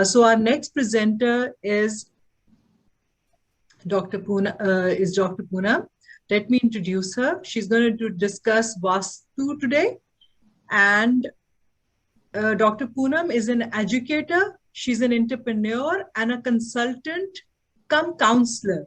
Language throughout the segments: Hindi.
So our next presenter is Dr. Poonam. Let me introduce her. She's going to discuss Vastu today. And Dr. Poonam is an educator. She's an entrepreneur and a consultant cum counselor.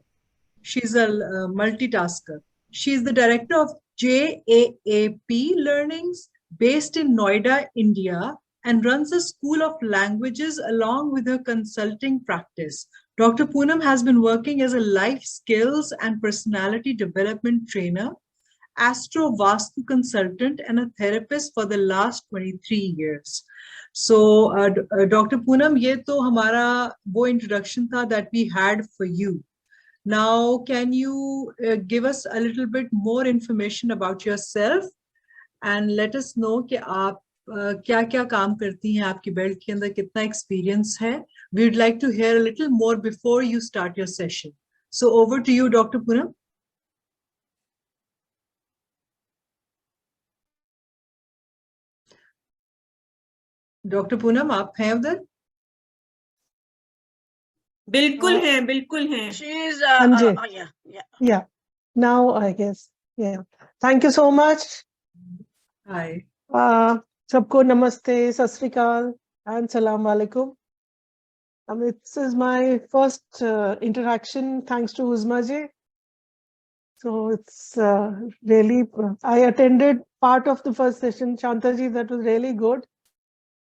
She's a multitasker. She's the director of JAAP Learnings based in Noida, India, and runs a school of languages along with her consulting practice. Dr. Poonam has been working as a life skills and personality development trainer, Astro Vastu consultant, and a therapist for the last 23 years. So, Dr. Poonam, ये तो हमारा वो introduction था that we had for you. Now, can you give us a little bit more information about yourself and let us know कि आप क्या-क्या काम करती हैं, आपकी बेल्ट के अंदर कितना experience है? We would like to hear a little more before you start your session. So over to you, Dr. Poonam. Dr. Poonam, आप हैं उधर? बिल्कुल हैं, बिल्कुल हैं. She's yeah. Now I guess, yeah. Thank you so much. Hi. सबको नमस्ते, सत श्री अकाल, and salam alaikum. This is my first interaction thanks to Uzma ji. So it's really, I attended part of the first session, Shanta ji, that was really good.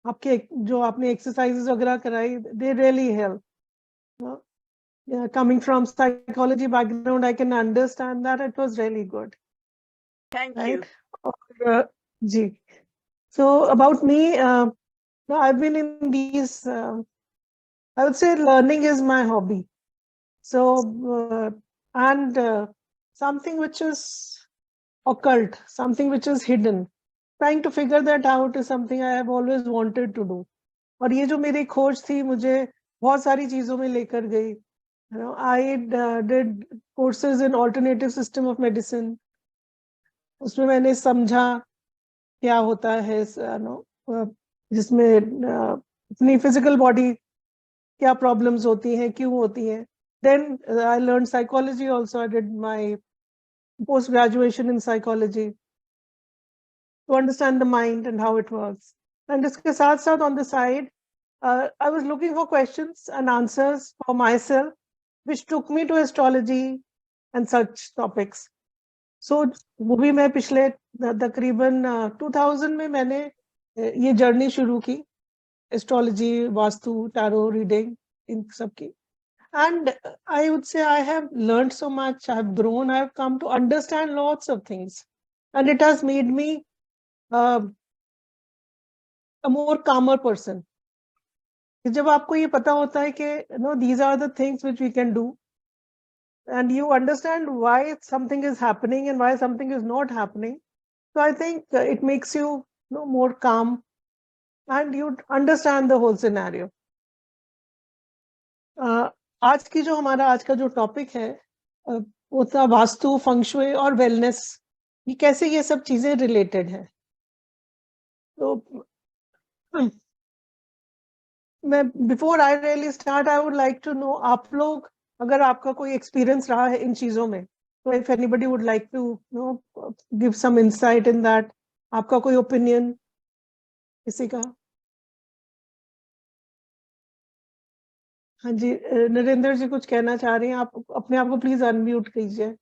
आपके जो आपने exercises वगैरह कराई, they really help. Yeah, coming from psychology background, I can understand that it was really good. Thank Right? you. Ji. So about me, I've been in these, I would say learning is my hobby. So, something which is occult, something which is hidden, trying to figure that out is something I have always wanted to do. और ये जो मेरी खोज थी मुझे बहुत सारी चीजों में लेकर गई. You know, I did courses in alternative system of medicine. उसमें मैंने समझा क्या होता है, जिसमें अपनी physical body क्या problems होती हैं, क्यों होती हैं. Then I learned psychology also. I did my post graduation in psychology to understand the mind and how it works. And इसके साथ साथ on the side, I was looking for questions and answers for myself, which took me to astrology and such topics. So वो भी मैं पिछले तकरीबन 2000 में मैंने ये जर्नी शुरू की, astrology, वास्तु, tarot reading, इन सब की. And I would say I have learned so much, I have grown, I have come to understand lots of things. And it has made me a more calmer person. जब आपको ये पता होता है कि these are the things which we can do, and you understand why something is happening and why something is not happening. So I think it makes you, more calm and you understand the whole scenario. आज की जो हमारा आज का जो टॉपिक है वो था वास्तु, फंक्शुई और वेलनेस. ये कैसे ये सब चीजें रिलेटेड है. तो मैं before I really start I would like to know, आप लोग अगर आपका कोई एक्सपीरियंस रहा है इन चीजों में, तो if anybody would like to give some insight in that, आपका कोई ओपिनियन किसी का. हाँ जी, नरेंद्र जी कुछ कहना चाह रहे हैं. आप अपने आप को प्लीज अनम्यूट कीजिए.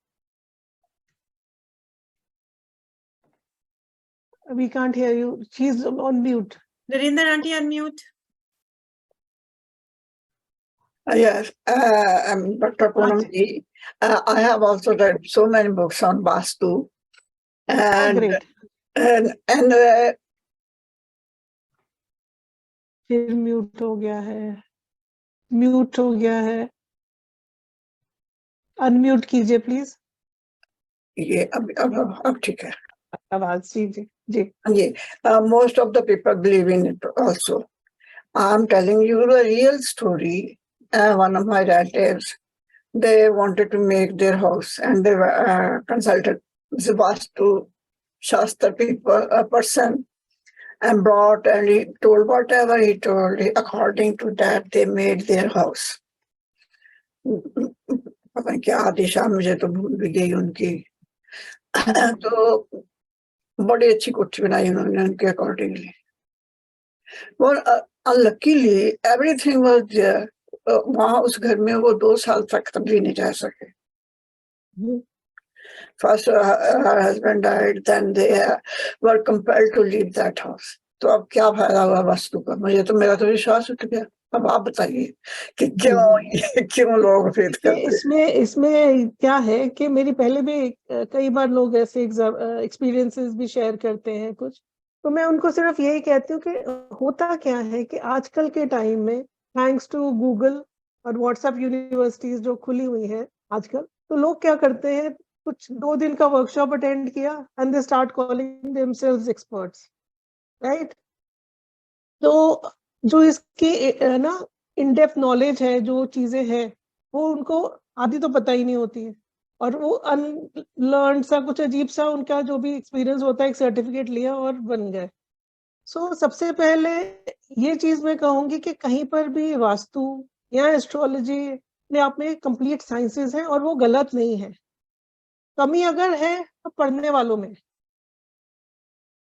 We can't hear you. She's on mute. Narinder auntie, unmute. Yes, I'm Dr. Poonam ji. I have also read so many books on Vastu. And, great. And फिर म्यूट हो गया है, म्यूट हो गया है. अनम्यूट कीजिए प्लीज. ये अब ठीक है. आवाज जी. Most of the people believe in it also. I'm telling you the real story. One of my relatives, they wanted to make their house and they consulted the Vastu Shastra people, a person, and brought, and he told whatever he told. According to that, they made their house. पता नहीं क्या दिशा, मुझे तो भूल भी गई उनकी। तो बड़ी अच्छी कोठी बनाई उन्होंने उनके अकॉर्डिंगली। और अनलकीली एवरीथिंग वाज देयर। वहां उस घर में वो 2 साल तक कभी नहीं रह सके। First, her husband died, then they were compelled to leave that house. तो अब क्या फायदा हुआ वास्तु का? मुझे तो, मेरा तो विश्वास उठ गया। अब आप बताइए कि क्यों लोग फेथ करते हैं? इसमें क्या है कि मेरी पहले भी कई बार लोग ऐसे एक्सपीरियंसेस भी शेयर करते हैं कुछ, तो मैं उनको सिर्फ यही कहती हूँ कि होता क्या है कि आजकल के टाइम में थैंक्स टू गूगल और व्हाट्सएप यूनिवर्सिटीज जो खुली हुई है आजकल, तो लोग क्या करते हैं, कुछ 2 दिन का वर्कशॉप अटेंड किया and they start calling themselves experts, right? तो जो इसकी ना इन डेप्थ नॉलेज है, जो चीजें हैं, वो उनको आधी तो पता ही नहीं होती है, और वो अनलर्न सा कुछ अजीब सा उनका जो भी एक्सपीरियंस होता है, एक सर्टिफिकेट लिया और बन गए। सो सबसे पहले ये चीज मैं कहूंगी कि कहीं पर भी वास्तु या एस्ट्रोलॉजी में आप में कंप्लीट साइंसेस हैं और वो गलत नहीं है। कमी अगर है तो पढ़ने वालों में,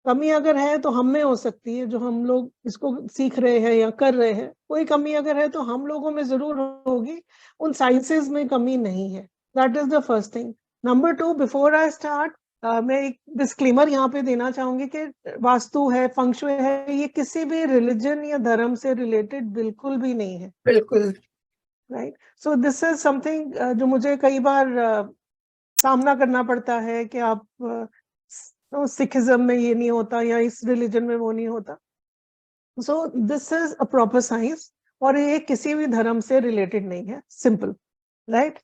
कमी अगर है तो हम में हो सकती है, जो हम लोग इसको सीख रहे हैं या कर रहे हैं। कोई कमी अगर है तो हम लोगों में जरूर होगी, उन साइंसेस में कमी नहीं है। That is the first thing. Number 2, before I start, मैं एक डिस्क्लेमर यहाँ पे देना चाहूंगी कि वास्तु है, फंग शुई है, ये किसी भी रिलीजन या धर्म से रिलेटेड बिल्कुल भी नहीं है। बिल्कुल right. So this is something जो मुझे कई बार सामना करना पड़ता है कि आप सिखिज्म में ये नहीं होता या इस रिलीजन में वो नहीं होता। So this is a proper science और ये किसी भी धर्म से रिलेटेड नहीं है, सिंपल, राइट?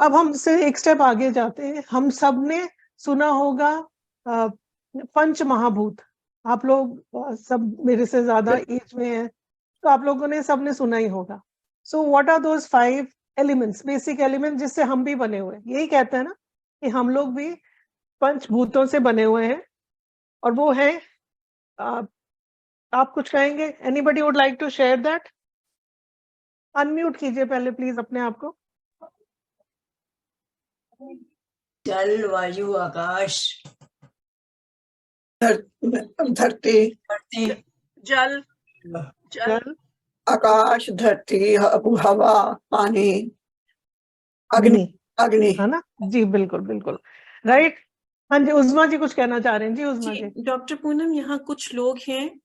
अब हम से एक स्टेप आगे जाते हैं। हम सब ने सुना होगा पंच महाभूत। आप लोग सब मेरे से ज्यादा एज में हैं, तो आप लोगों ने सबने सुना ही होगा। So what are those 5 elements, basic element जिससे हम भी बने हुए हैं? यही कहते हैं ना कि हम लोग भी पंचभूतों से बने हुए हैं, और वो है आप कुछ कहेंगे? Anybody would like to share that? Unmute कीजिए पहले प्लीज अपने आप को। जल, वायु, आकाश, धरती, जल, जल, आकाश, धरती, हवा, पानी, अग्नि, अग्नि। है ना? जी बिल्कुल बिल्कुल, राइट। हाँ जी, उज़मा जी कुछ कहना चाह रहे हैं। जी उज़मा जी। डॉक्टर पूनम, यहाँ कुछ लोग हैं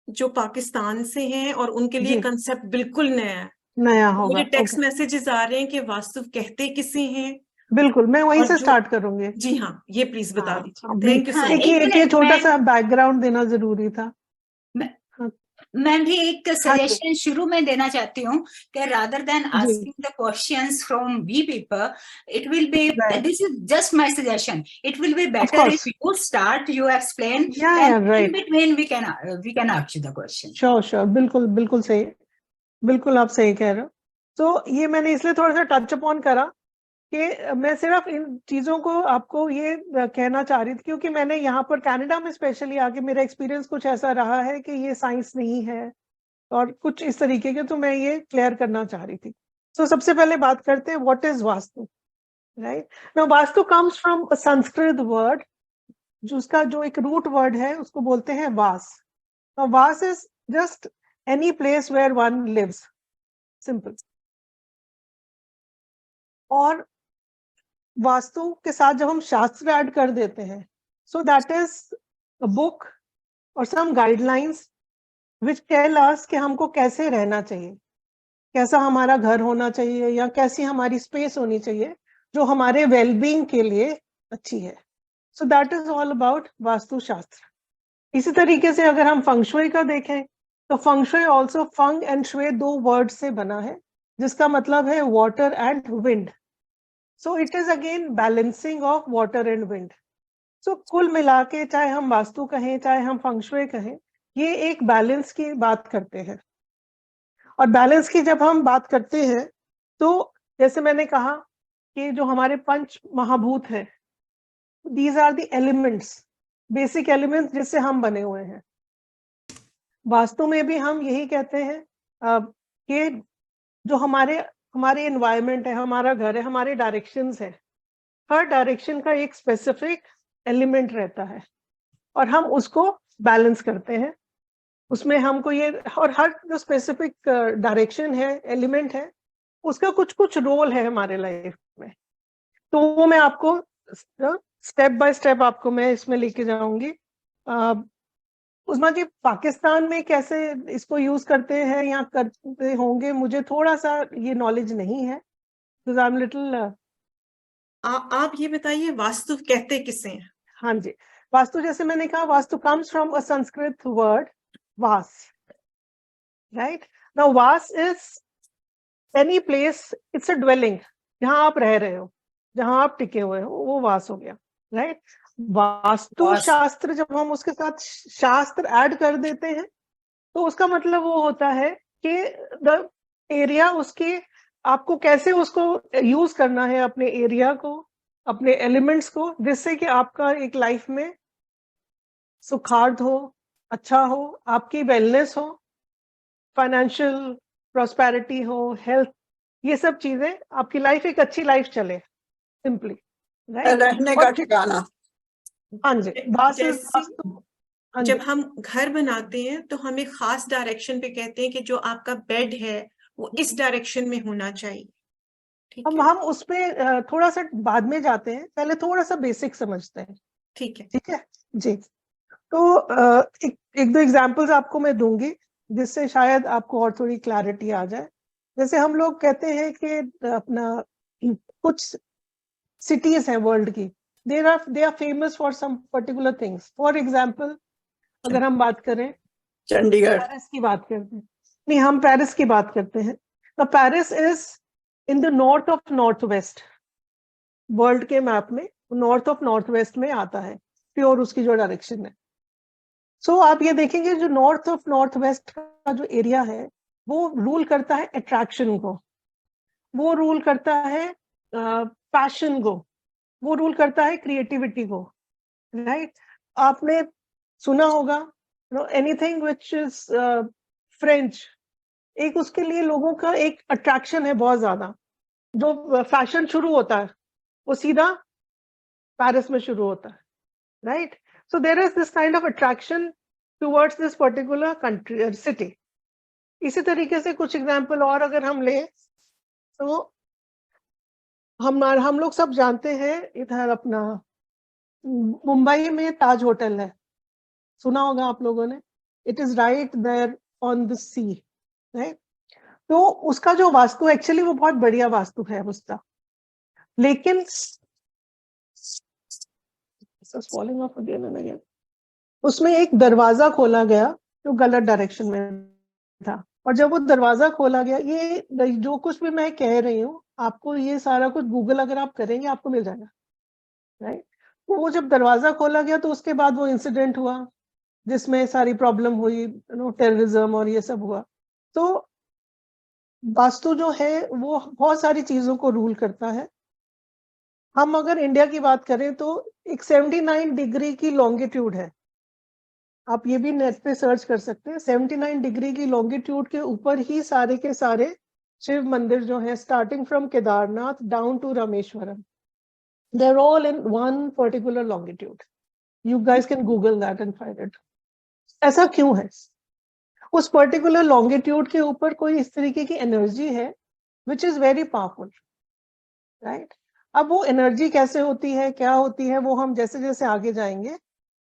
जो पाकिस्तान से हैं और उनके लिए जी। कंसेप्ट बिल्कुल नया है। नया होगा। मुझे टेक्स्ट ओके, मैसेजेस आ रहे हैं कि वास्तु कहते किसे हैं। बिल्कुल, मैं वहीं और से जो- स्टार्ट करूंगी। जी हाँ, ये प्लीज बता हाँ, दीजिए। हाँ, थैंक यू सो हाँ, मच। एक ये छोटा मिनट, सा बैकग्राउंड देना जरूरी था। मैं भी एक हाँ जी। सजेशन शुरू में देना चाहती हूँ कि रादर देन जी। Asking the questions from we people, it will be, Right. This is just my suggestion, it will be better course. If you start, you explain, Yeah, and yeah, right. In between we can ask you the question. Sure sure, बिल्कुल बिल्कुल सही, बिल्कुल आप सही कह रहे हो। तो ये मैंने इसलिए थोड़ा सा टच अपॉन करा कि मैं सिर्फ इन चीजों को आपको ये कहना चाह रही थी, क्योंकि मैंने यहाँ पर कनाडा में स्पेशली आके मेरा एक्सपीरियंस कुछ ऐसा रहा है कि ये साइंस नहीं है और कुछ इस तरीके के, तो मैं ये क्लियर करना चाह रही थी। तो सबसे पहले बात करते हैं what is vastu, right? Now vastu comes from a Sanskrit word, जिसका जो एक रूट वर्ड है उसको बोलते हैं वास। नाउ वास is just any place where one lives, simple. और वास्तु के साथ जब हम शास्त्र ऐड कर देते हैं, सो दैट इज अ बुक और some guidelines which tell us कि हमको कैसे रहना चाहिए, कैसा हमारा घर होना चाहिए या कैसी हमारी स्पेस होनी चाहिए जो हमारे वेलबींग के लिए अच्छी है। सो that is all about vastu शास्त्र। इसी तरीके से अगर हम फंग शुई का देखें तो feng shui also, feng and shui 2 word से बना है, जिसका मतलब है water and wind. So it is again balancing of water and wind. So कुल मिला के चाहे हम वास्तु कहें चाहे हम फंग शुई कहें, ये एक बैलेंस की बात करते हैं। और बैलेंस की जब हम बात करते हैं तो जैसे मैंने कहा कि जो हमारे पंच महाभूत हैं, these are the elements, basic elements जिससे हम बने हुए हैं। वास्तु में भी हम यही कहते हैं कि जो हमारे एनवायरनमेंट है, हमारा घर है, हमारे डायरेक्शंस है, हर डायरेक्शन का एक स्पेसिफिक एलिमेंट रहता है और हम उसको बैलेंस करते हैं। उसमें हमको ये, और हर जो स्पेसिफिक डायरेक्शन है, एलिमेंट है, उसका कुछ कुछ रोल है हमारे लाइफ में। तो वो मैं आपको स्टेप बाय स्टेप आपको मैं इसमें लेके जाऊंगी। उस्मा जी, पाकिस्तान में कैसे इसको यूज करते हैं या करते होंगे, मुझे थोड़ा सा ये नॉलेज नहीं है, because I'm little, आप ये बताइए वास्तु कहते किसे हैं? हाँ जी, वास्तु जैसे मैंने कहा, vastu comes from a Sanskrit word vas, right? Now vas is any place, it's a dwelling, जहाँ आप रह रहे हो, जहाँ आप टिके हुए हो, वो वास हो गया, राइट? वास्तु शास्त्र, जब हम उसके साथ शास्त्र ऐड कर देते हैं तो उसका मतलब वो होता है कि द एरिया, उसके आपको कैसे उसको यूज करना है, अपने एरिया को, अपने एलिमेंट्स को, जिससे कि आपका एक लाइफ में सुखार्थ हो, अच्छा हो, आपकी वेलनेस हो, फाइनेंशियल प्रॉस्पेरिटी हो, हेल्थ, ये सब चीजें, आपकी लाइफ एक अच्छी लाइफ चले, सिंपली, राइट? रहने का ठिकाना। हाँ जी, जैसे जब हम घर बनाते हैं तो हमें खास डायरेक्शन पे कहते हैं कि जो आपका बेड है वो इस डायरेक्शन में होना चाहिए। ठीक है, हम उसमें थोड़ा सा बाद में जाते हैं, पहले थोड़ा सा बेसिक समझते हैं। ठीक है, ठीक है जी। तो एक दो एग्जांपल्स आपको मैं दूंगी जिससे शायद आपको और थोड़ी क्लैरिटी आ जाए। जैसे हम लोग कहते हैं कि अपना कुछ सिटीज हैं वर्ल्ड की, they are famous for some particular things. For example, अगर हम बात करें चंडीगढ़, पेरिस की बात करते हैं, नहीं, हम पेरिस की बात करते हैं, तो Paris is in the north of north waste, world के मैप में नॉर्थ ऑफ नॉर्थ वेस्ट में आता है, प्योर उसकी जो डायरेक्शन है। सो आप ये देखेंगे, जो नॉर्थ ऑफ नॉर्थ वेस्ट का जो एरिया है, वो रूल करता है अट्रैक्शन को, वो रूल करता है पैशन को, वो रूल करता है क्रिएटिविटी को, राइट? आपने सुना होगा एनीथिंग विच इज फ्रेंच, एक उसके लिए लोगों का एक अट्रैक्शन है बहुत ज्यादा। जो फैशन शुरू होता है वो सीधा पेरिस में शुरू होता है, right? So there is this kind of attraction towards this particular country, city. इसी तरीके से कुछ एग्जांपल और अगर हम ले, तो हम लोग सब जानते हैं, इधर अपना मुंबई में ताज होटल है, सुना होगा आप लोगों ने। It is right there on the sea, right? तो उसका जो वास्तु, एक्चुअली वो बहुत बढ़िया वास्तु है उसका, लेकिन falling off again and again, उसमें एक दरवाजा खोला गया जो गलत डायरेक्शन में था, और जब वो दरवाजा खोला गया, ये जो कुछ भी मैं कह रही हूँ आपको, ये सारा कुछ गूगल अगर आप करेंगे आपको मिल जाएगा, राइट? तो वो जब दरवाजा खोला गया तो उसके बाद वो इंसिडेंट हुआ जिसमें सारी प्रॉब्लम हुई, टेररिज्म और ये सब हुआ। तो वास्तु जो है वो बहुत सारी चीजों को रूल करता है। हम अगर इंडिया की बात करें तो एक 79 डिग्री की लॉन्गिट्यूड है, आप ये भी नेट पे सर्च कर सकते हैं। 79 डिग्री की लॉन्गिट्यूड के ऊपर ही सारे के सारे शिव मंदिर जो है, starting from Kedarnath down to Rameswaram, they are all in one particular longitude. You guys can Google that and find it. ऐसा क्यों है? उस पर्टिकुलर लॉन्गिट्यूड के ऊपर कोई इस तरीके की एनर्जी है which is very powerful, right? अब वो एनर्जी कैसे होती है, क्या होती है, वो हम जैसे जैसे आगे जाएंगे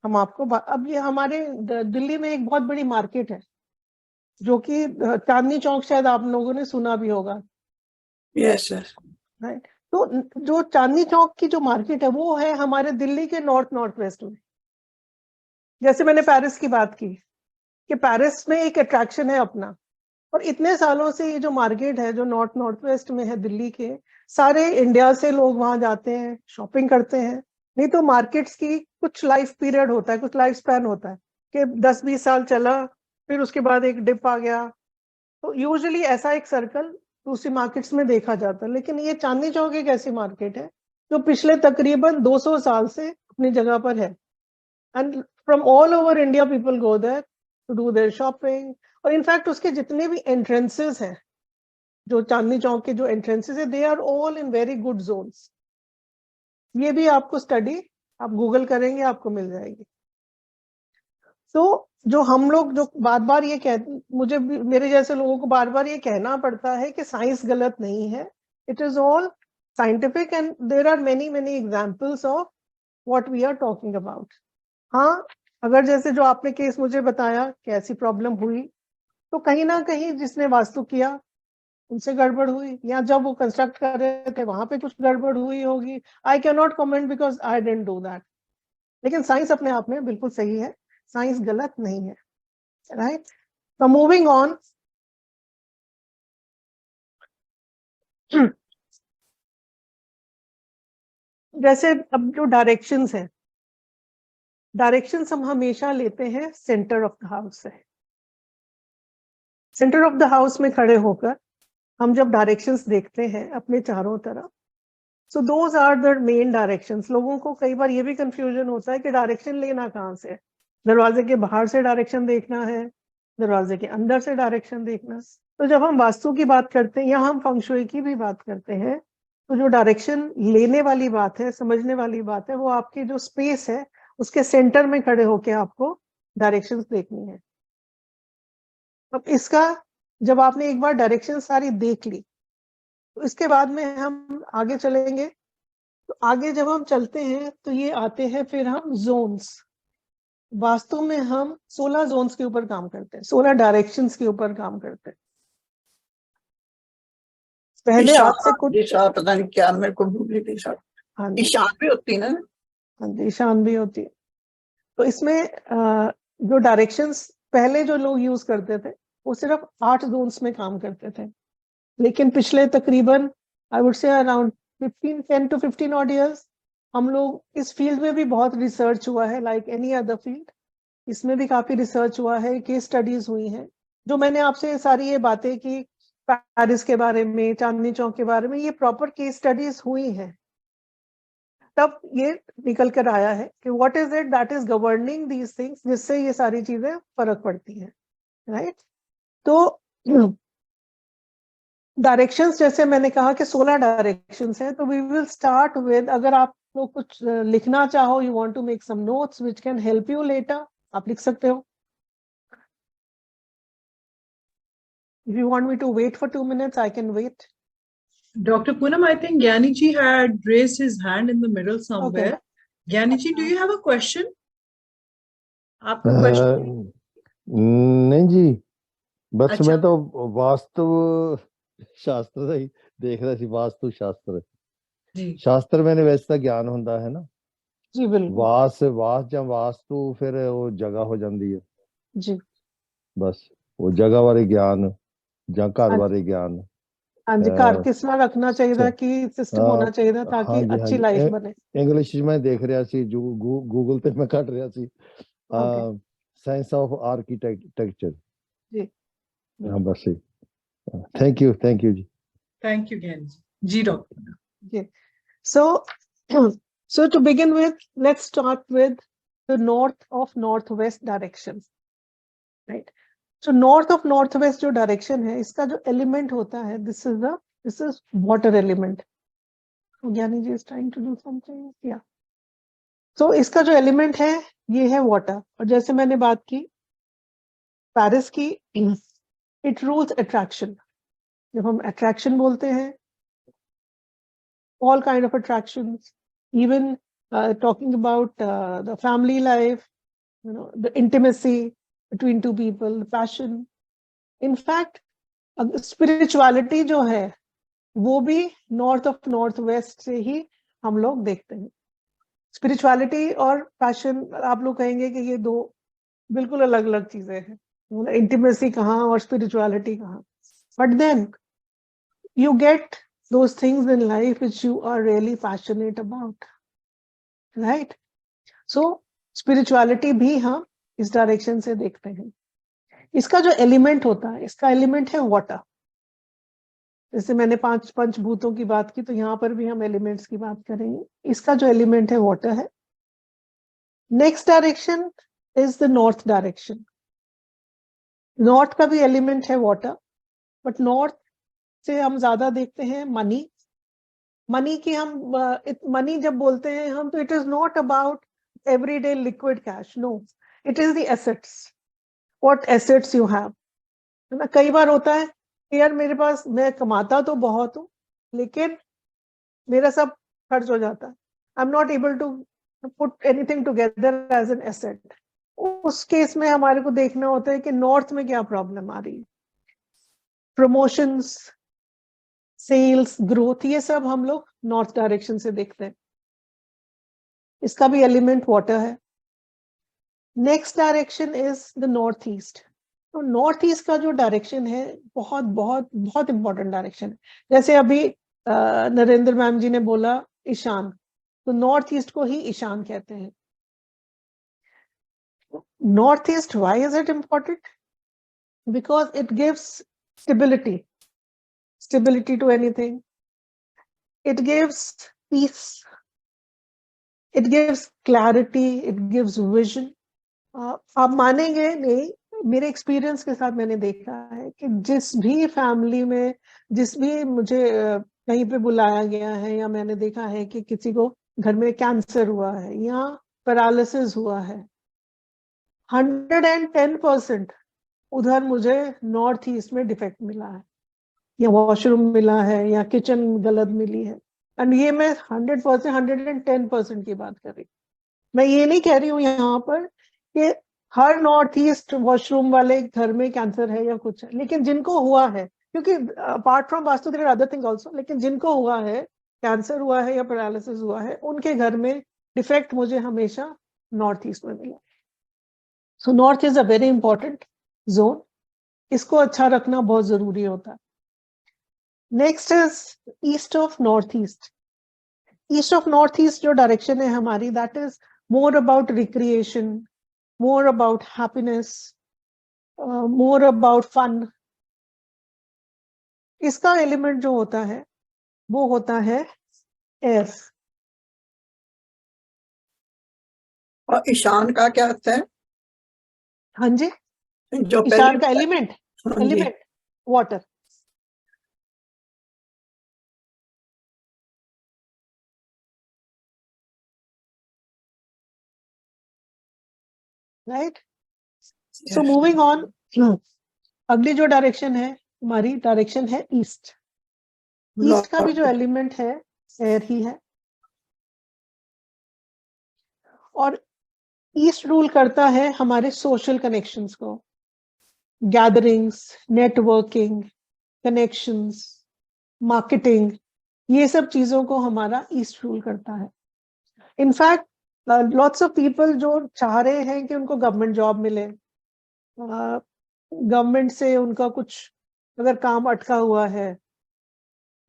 हम आपको अब ये हमारे दिल्ली में एक बहुत बड़ी मार्केट है जो कि चांदनी चौक, शायद आप लोगों ने सुना भी होगा। Yes sir, right? तो जो चांदनी चौक की जो मार्केट है वो है हमारे दिल्ली के नॉर्थ नॉर्थ वेस्ट में। जैसे मैंने पेरिस की बात की कि पेरिस में एक अट्रैक्शन है अपना, और इतने सालों से ये जो मार्केट है जो नॉर्थ नॉर्थ वेस्ट में है दिल्ली के, सारे इंडिया से लोग वहां जाते हैं, शॉपिंग करते हैं। नहीं तो मार्केट्स की कुछ लाइफ पीरियड होता है, कुछ लाइफ स्पैन होता है कि 10-20 साल चला, फिर उसके बाद एक डिप आ गया। तो यूजुअली ऐसा एक सर्कल दूसरी मार्केट्स में देखा जाता है। लेकिन ये चांदनी चौक एक ऐसी मार्केट है जो पिछले तकरीबन 200 साल से अपनी जगह पर है, and from all over India people go there to do their shopping. और इनफैक्ट उसके जितने भी entrances हैं, जो चांदनी चौक के जो entrances है, they are all in very good zones. ये भी आपको स्टडी आप गूगल करेंगे आपको मिल जाएगी. तो जो हम लोग जो बार बार ये मुझे मेरे जैसे लोगों को बार बार ये कहना पड़ता है कि साइंस गलत नहीं है. It is all scientific and there are many examples of what we are talking about. हाँ, अगर जैसे जो आपने केस मुझे बताया कि ऐसी प्रॉब्लम हुई, तो कहीं ना कहीं जिसने वास्तु किया उनसे गड़बड़ हुई, या जब वो कंस्ट्रक्ट कर रहे थे वहां पे कुछ गड़बड़ हुई होगी. I can not comment because I didn't do that. लेकिन साइंस अपने आप में बिल्कुल सही है, साइंस गलत नहीं है. राइट. तो मूविंग ऑन. जैसे अब जो डायरेक्शंस हैं, डायरेक्शंस हम हमेशा लेते हैं सेंटर ऑफ द हाउस से. सेंटर ऑफ द हाउस में खड़े होकर हम जब डायरेक्शंस देखते हैं अपने चारों तरफ, so those are the main directions. लोगों को कई बार ये भी कंफ्यूजन होता है कि डायरेक्शन लेना कहाँ से है. दरवाजे के बाहर से डायरेक्शन देखना है, दरवाजे के अंदर से डायरेक्शन देखना. तो जब हम वास्तु की बात करते हैं या हम फंग शुई की भी बात करते हैं, तो जो डायरेक्शन लेने वाली बात है, समझने वाली बात है, वो आपकी जो स्पेस है उसके सेंटर में खड़े होके आपको डायरेक्शंस देखनी है. अब इसका जब आपने एक बार डायरेक्शन सारी देख ली, तो इसके बाद में हम आगे चलेंगे. तो आगे जब हम चलते हैं तो ये आते हैं फिर हम जोन्स. वास्तु में हम 16 जोन्स के ऊपर काम करते हैं, 16 डायरेक्शंस के ऊपर काम करते हैं. पहले आपसे कुछ दिशा पता नहीं क्या, मेरे को भूल गई. हाँ जी, ईशान भी होती है ना. हाँ जी, ईशान भी होती है. तो इसमें जो डायरेक्शंस पहले जो लोग यूज करते थे वो सिर्फ 8 जोन्स में काम करते थे. लेकिन पिछले तकरीबन I would say around 10 to 15 odd years हम लोग इस फील्ड में भी बहुत रिसर्च हुआ है, लाइक एनी अदर फील्ड. इसमें भी काफी रिसर्च हुआ है, केस स्टडीज हुई हैं. जो मैंने आपसे सारी ये बातें की पेरिस के बारे में, चांदनी चौक के बारे में, ये प्रॉपर केस स्टडीज हुई हैं. तब ये निकल कर आया है कि what is it that is governing these things, जिससे ये सारी चीजें फर्क पड़ती हैं. राइट. तो डायरेक्शंस जैसे मैंने कहा कि 16 डायरेक्शंस हैं. तो वी विल स्टार्ट विद, अगर आप लोग कुछ लिखना चाहो, you want to make some notes which can help you later, आप लिख सकते हो. If you want me to wait for 2 minutes, I can wait. Dr. Poonam, I think Gyani ji had raised his hand in the middle somewhere. Okay. Gyani ji, do you have a question? आपका question? नहीं जी, बस अच्छा. मैं तो वास्तु शास्त्र ਦਾ ਹੀ ਦੇਖ ਰਿਹਾ ਸੀ. ਵਾਸਤੂ ਸ਼ਾਸਤਰ जी. ਸ਼ਾਸਤਰ मैंने वैसे ਤਾਂ ਗਿਆਨ ਹੁੰਦਾ ਹੈ ਨਾ. जी बिल्कुल. ਵਾਸ ਜਾਂ ਵਾਸਤੂ ਫਿਰ ਉਹ ਜਗ੍ਹਾ ਹੋ ਜਾਂਦੀ ਹੈ. जी. ਬਸ ਉਹ ਜਗ੍ਹਾ ਬਾਰੇ ਗਿਆਨ ਜਾਂ ਘਰ हाँ ਬਾਰੇ ਗਿਆਨ. हाँ जी, घर किस तरह रखना चाहिए था कि सिस्टम होना चाहिए था ताकि हाँ जी, हाँ अच्छी जी. लाइफ बने. ਇੰਗਲਿਸ਼ ਚ ਮੈਂ ਦੇਖ ਰਿਹਾ ਸੀ, ਜੋ ਗੂਗਲ ਤੇ ਮੈਂ ਕੱਢ ਰਿਹਾ ਸੀ. Okay. Science of architecture. जी. हाँ बस ही. थैंक यू जी. Thank you, Gyani ji. जी, Doctor. Okay. So, so to begin with, let's start with the north of northwest direction. Right. So north of northwest जो direction है, इसका जो element होता है, this is water element. Gyani ji is trying to do something. Yeah. So इसका जो element है, ये है water. और जैसे मैंने बात की पेरिस की, it rules attraction. जब हम attraction बोलते हैं, all kind of attractions, even talking about the family life, you know, the intimacy between two people, the passion. In fact, spirituality जो है वो भी north of northwest से ही हम लोग देखते हैं. Spirituality और passion आप लोग कहेंगे कि ये दो बिल्कुल अलग अलग चीजें हैं. Intimacy कहाँ और spirituality कहाँ. But then you get those things in life which you are really passionate about, right? So spirituality भी हम इस डायरेक्शन से देखते हैं. इसका जो एलिमेंट होता है, इसका एलिमेंट है वाटर. जैसे मैंने 5 पंचभूतों की बात की, तो यहाँ पर भी हम एलिमेंट्स की बात करेंगे. इसका जो एलिमेंट है वाटर है. Next direction is the north direction. North का भी एलिमेंट है वाटर, बट नॉर्थ से हम ज्यादा देखते हैं मनी। मनी की हम मनी जब बोलते हैं हम, तो it is not about everyday liquid cash, no, it is the assets, what assets you have, है ना। कई बार होता है कि यार मेरे पास, मैं कमाता तो बहुत हूँ लेकिन मेरा सब खर्च हो जाता है, I am not able to put anything together as an asset. उस केस में हमारे को देखना होता है कि नॉर्थ में क्या प्रॉब्लम आ रही है। प्रमोशंस, सेल्स, ग्रोथ, ये सब हम लोग नॉर्थ डायरेक्शन से देखते हैं। इसका भी एलिमेंट वाटर है। Next direction is the north east. तो नॉर्थ ईस्ट का जो डायरेक्शन है बहुत बहुत बहुत इंपॉर्टेंट डायरेक्शन है। जैसे अभी नरेंद्र मैम जी ने बोला ईशान, तो नॉर्थ ईस्ट को ही ईशान कहते हैं। North east, why is it important? Because it gives stability to anything. It gives peace. It gives clarity. It gives vision. आप मानेंगे नहीं, मेरे एक्सपीरियंस के साथ मैंने देखा है कि जिस भी फैमिली में, जिस भी मुझे कहीं पे बुलाया गया है या मैंने देखा है कि किसी को घर में कैंसर हुआ है या पैरालिसिस हुआ है, 110% उधर मुझे नॉर्थ ईस्ट में डिफेक्ट मिला है, या वॉशरूम मिला है या किचन गलत मिली है। एंड ये मैं 100%, 110% की बात कर रही हूँ। मैं ये नहीं कह रही हूँ यहाँ पर कि हर नॉर्थ ईस्ट वॉशरूम वाले घर में कैंसर है या कुछ है, लेकिन जिनको हुआ है, क्योंकि apart from Vastu there are other thing also, लेकिन जिनको हुआ है, कैंसर हुआ है या पैरालिसिस हुआ है, उनके घर में डिफेक्ट मुझे हमेशा नॉर्थ ईस्ट में मिला। So north is a very important zone, इसको अच्छा रखना बहुत जरूरी होता है। Next is east of north east. East of north east जो डायरेक्शन है हमारी, that is more about recreation, more about happiness, more about fun. इसका एलिमेंट जो होता है वो होता है एयर। और ईशान का क्या अर्थ है? हाँ जी, जो ईशान का एलिमेंट, हाँ जी, element water. Right, so moving on, अगली जो डायरेक्शन है हमारी, डायरेक्शन है ईस्ट। ईस्ट का भी जो एलिमेंट है एयर ही है, और ईस्ट रूल करता है हमारे सोशल कनेक्शंस को, गैदरिंग्स, नेटवर्किंग, कनेक्शंस, मार्केटिंग, ये सब चीजों को हमारा ईस्ट रूल करता है। इनफैक्ट लॉट्स ऑफ पीपल जो चाह रहे हैं कि उनको गवर्नमेंट जॉब मिले, गवर्नमेंट से उनका कुछ अगर काम अटका हुआ है,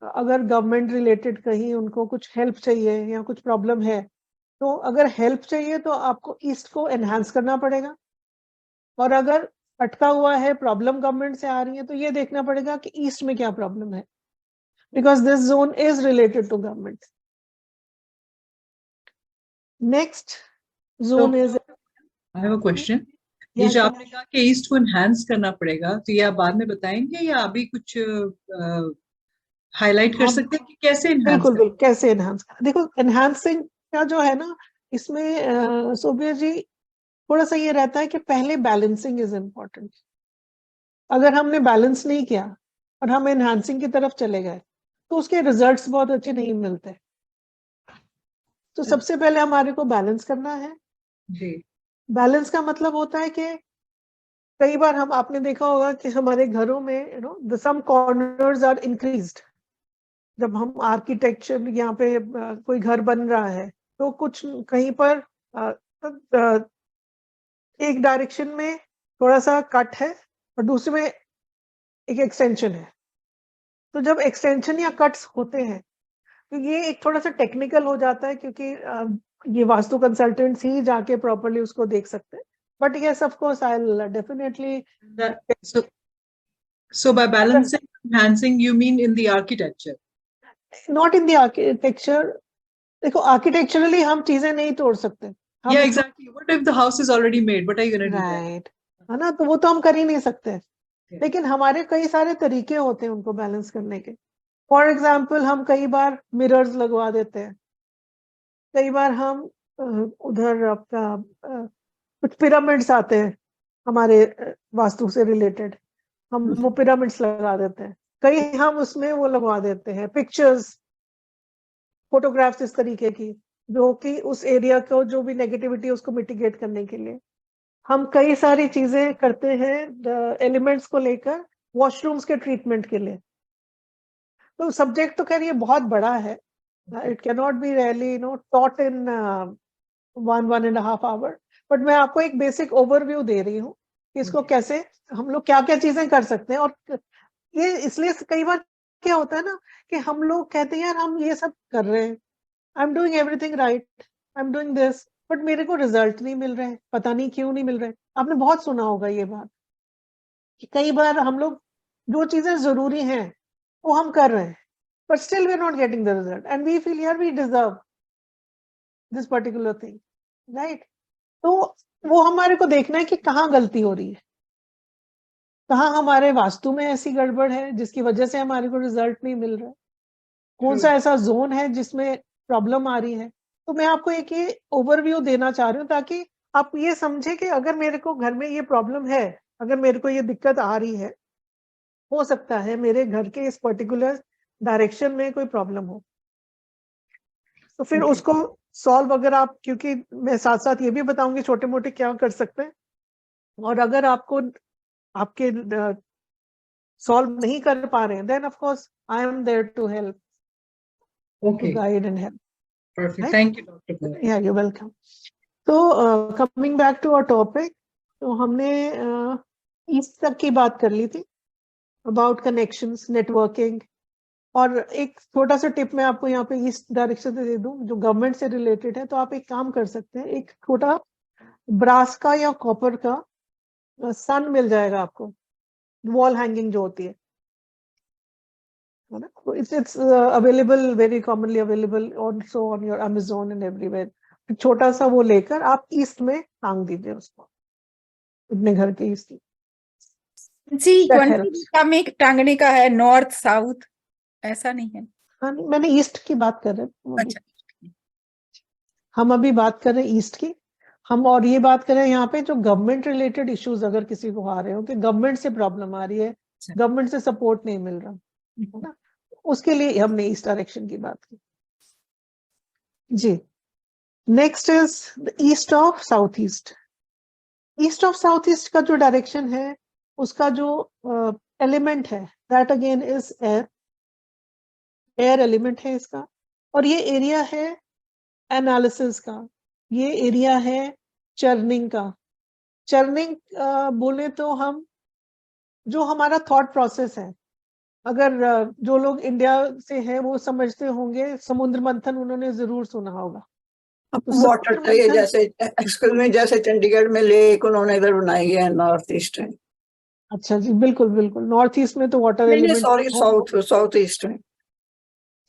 अगर गवर्नमेंट रिलेटेड कहीं उनको कुछ हेल्प चाहिए या कुछ प्रॉब्लम है, तो अगर हेल्प चाहिए तो आपको ईस्ट को एनहांस करना पड़ेगा, और अगर अटका हुआ है, प्रॉब्लम गवर्नमेंट से आ रही है, तो ये देखना पड़ेगा कि ईस्ट में क्या प्रॉब्लम है, because this zone is related to government. Next zone is, I have a question. ये जो आपने कहा कि ईस्ट को एनहांस करना पड़ेगा, तो ये आप बाद में बताएंगे या अभी कुछ हाईलाइट कर सकते हैं कि कैसे एनहांस? बिल्कुल बिल्कुल, कैसे एनहांस? देखो, एनहांसिंग का जो है ना, इसमें सोबिया जी थोड़ा सा ये रहता है कि पहले बैलेंसिंग इज इम्पोर्टेंट। अगर हमने बैलेंस नहीं किया और हम एनहांसिंग की तरफ चले गए तो उसके रिजल्ट्स बहुत अच्छे नहीं मिलते। तो सबसे पहले हमारे को बैलेंस करना है। जी, बैलेंस का मतलब होता है कि कई बार हम, आपने देखा होगा कि हमारे घरों में सम कॉर्नर्स आर इंक्रीज्ड। जब हम आर्किटेक्चर, यहाँ पे कोई घर बन रहा है, तो कुछ कहीं पर एक डायरेक्शन में थोड़ा सा कट है और दूसरे में एक एक्सटेंशन है। तो जब एक्सटेंशन या कट्स होते हैं तो ये एक थोड़ा सा टेक्निकल हो जाता है, क्योंकि ये वास्तु कंसल्टेंट्स ही जाके प्रॉपर्ली उसको देख सकते हैं। But yes, of course, I will definitely. so by balancing, enhancing, you mean in the architecture? Not in the architecture. देखो, आर्किटेक्चरली हम चीजें नहीं तोड़ सकते। Yeah, exactly. What if the house is already made? What are you going to do then? Right, है ना, तो वो तो हम कर ही नहीं सकते, लेकिन हमारे कई सारे तरीके होते हैं उनको बैलेंस करने के। फॉर एग्जाम्पल हम कई बार मिरर्स लगवा देते हैं, कई बार हम उधर आपका कुछ पिरामिड्स आते हैं हमारे वास्तु से रिलेटेड, हम वो पिरामिड्स लगा देते हैं, कई हम उसमें वो लगवा देते हैं पिक्चर्स, फोटोग्राफ्स इस तरीके की, जो कि उस एरिया को जो भी नेगेटिविटी उसको मिटिगेट करने के लिए हम कई सारी चीजें करते हैं एलिमेंट्स को लेकर, वॉशरूम्स के ट्रीटमेंट के लिए। तो सब्जेक्ट तो खैर ये बहुत बड़ा है, it can not be really taught in 1.5 hour, but मैं आपको एक बेसिक ओवरव्यू दे रही हूँ कि इसको कैसे हम लोग क्या क्या चीजें कर सकते हैं। और ये इसलिए कई बार क्या होता है ना कि हम लोग कहते हैं यार हम ये सब कर रहे हैं, I am doing everything right, I am doing this, but मेरे को रिजल्ट नहीं मिल रहे, पता नहीं क्यों नहीं मिल रहे। आपने बहुत सुना होगा ये बात कि कई बार हम लोग जो चीजें जरूरी हैं वो हम कर रहे हैं, but still we're not getting the result and we feel here we deserve this particular thing, right? तो वो हमारे को देखना है कि कहाँ गलती हो रही है, कहाँ हमारे वास्तु में ऐसी गड़बड़ है जिसकी वजह से हमारे को रिजल्ट नहीं मिल रहा है, कौन सा ऐसा जोन है जिसमें प्रॉब्लम आ रही है। तो मैं आपको एक ये ओवरव्यू देना चाह रही हूँ ताकि आप ये समझे कि अगर मेरे को घर में ये प्रॉब्लम है, अगर मेरे को ये दिक्कत आ रही है, हो सकता है मेरे घर के इस पर्टिकुलर डायरेक्शन में कोई प्रॉब्लम हो, तो फिर उसको सॉल्व अगर आप, क्योंकि मैं साथ साथ ये भी बताऊंगी छोटे मोटे क्या कर सकते हैं, और अगर आपको आपके सॉल्व नहीं कर पा रहे हैं, then of course I am there to help, Okay, guide and help. perfect. Right? Thank you, Dr. Pooram. Yeah, you're welcome. तो coming back to our topic, तो हमने ईस्ट तक की बात कर ली थी अबाउट कनेक्शंस, नेटवर्किंग, और एक छोटा सा टिप मैं आपको यहाँ पे ईस्ट डायरेक्शन से दे दूं जो गवर्नमेंट से रिलेटेड है। तो आप एक काम कर सकते हैं, एक छोटा ब्रास का या कॉपर का सन मिल जाएगा आपको, वॉल हैंगिंग जो होती है ना, it's available, very commonly available also on your Amazon and everywhere. छोटा सा वो लेकर आप ईस्ट में टांग दीजिए उसको, अपने घर के ईस्ट। Ji, That 20 helps. का में टांगने का है, नॉर्थ साउथ ऐसा नहीं है। हाँ, मैंने ईस्ट की बात कर रहे हैं, अच्छा, हम अभी बात कर रहे हैं ईस्ट की। हम और ये बात कर रहे हैं यहाँ पे जो गवर्नमेंट रिलेटेड इश्यूज अगर किसी को आ रहे हो कि गवर्नमेंट से प्रॉब्लम आ रही है, गवर्नमेंट से सपोर्ट नहीं मिल रहा है ना, उसके लिए हमने ईस्ट डायरेक्शन की बात की। जी, next is the east of south east. East of south east का जो डायरेक्शन है उसका जो एलिमेंट है that again is air, air element है इसका, और ये एरिया है एनालिसिस का, ये एरिया है चर्निंग का। चर्निंग बोले तो हम जो हमारा थॉट प्रोसेस है, अगर जो लोग इंडिया से हैं वो समझते होंगे, समुद्र मंथन उन्होंने जरूर सुना होगा। तो वाटर चाहिए, जैसे स्कूल में जैसे चंडीगढ़ में लेक उन्होंने इधर बनाई है नॉर्थ ईस्ट में। अच्छा जी, बिल्कुल बिल्कुल, नॉर्थ ईस्ट में तो वाटर नहीं एलिमेंट, सॉरी, साउथ ईस्ट में,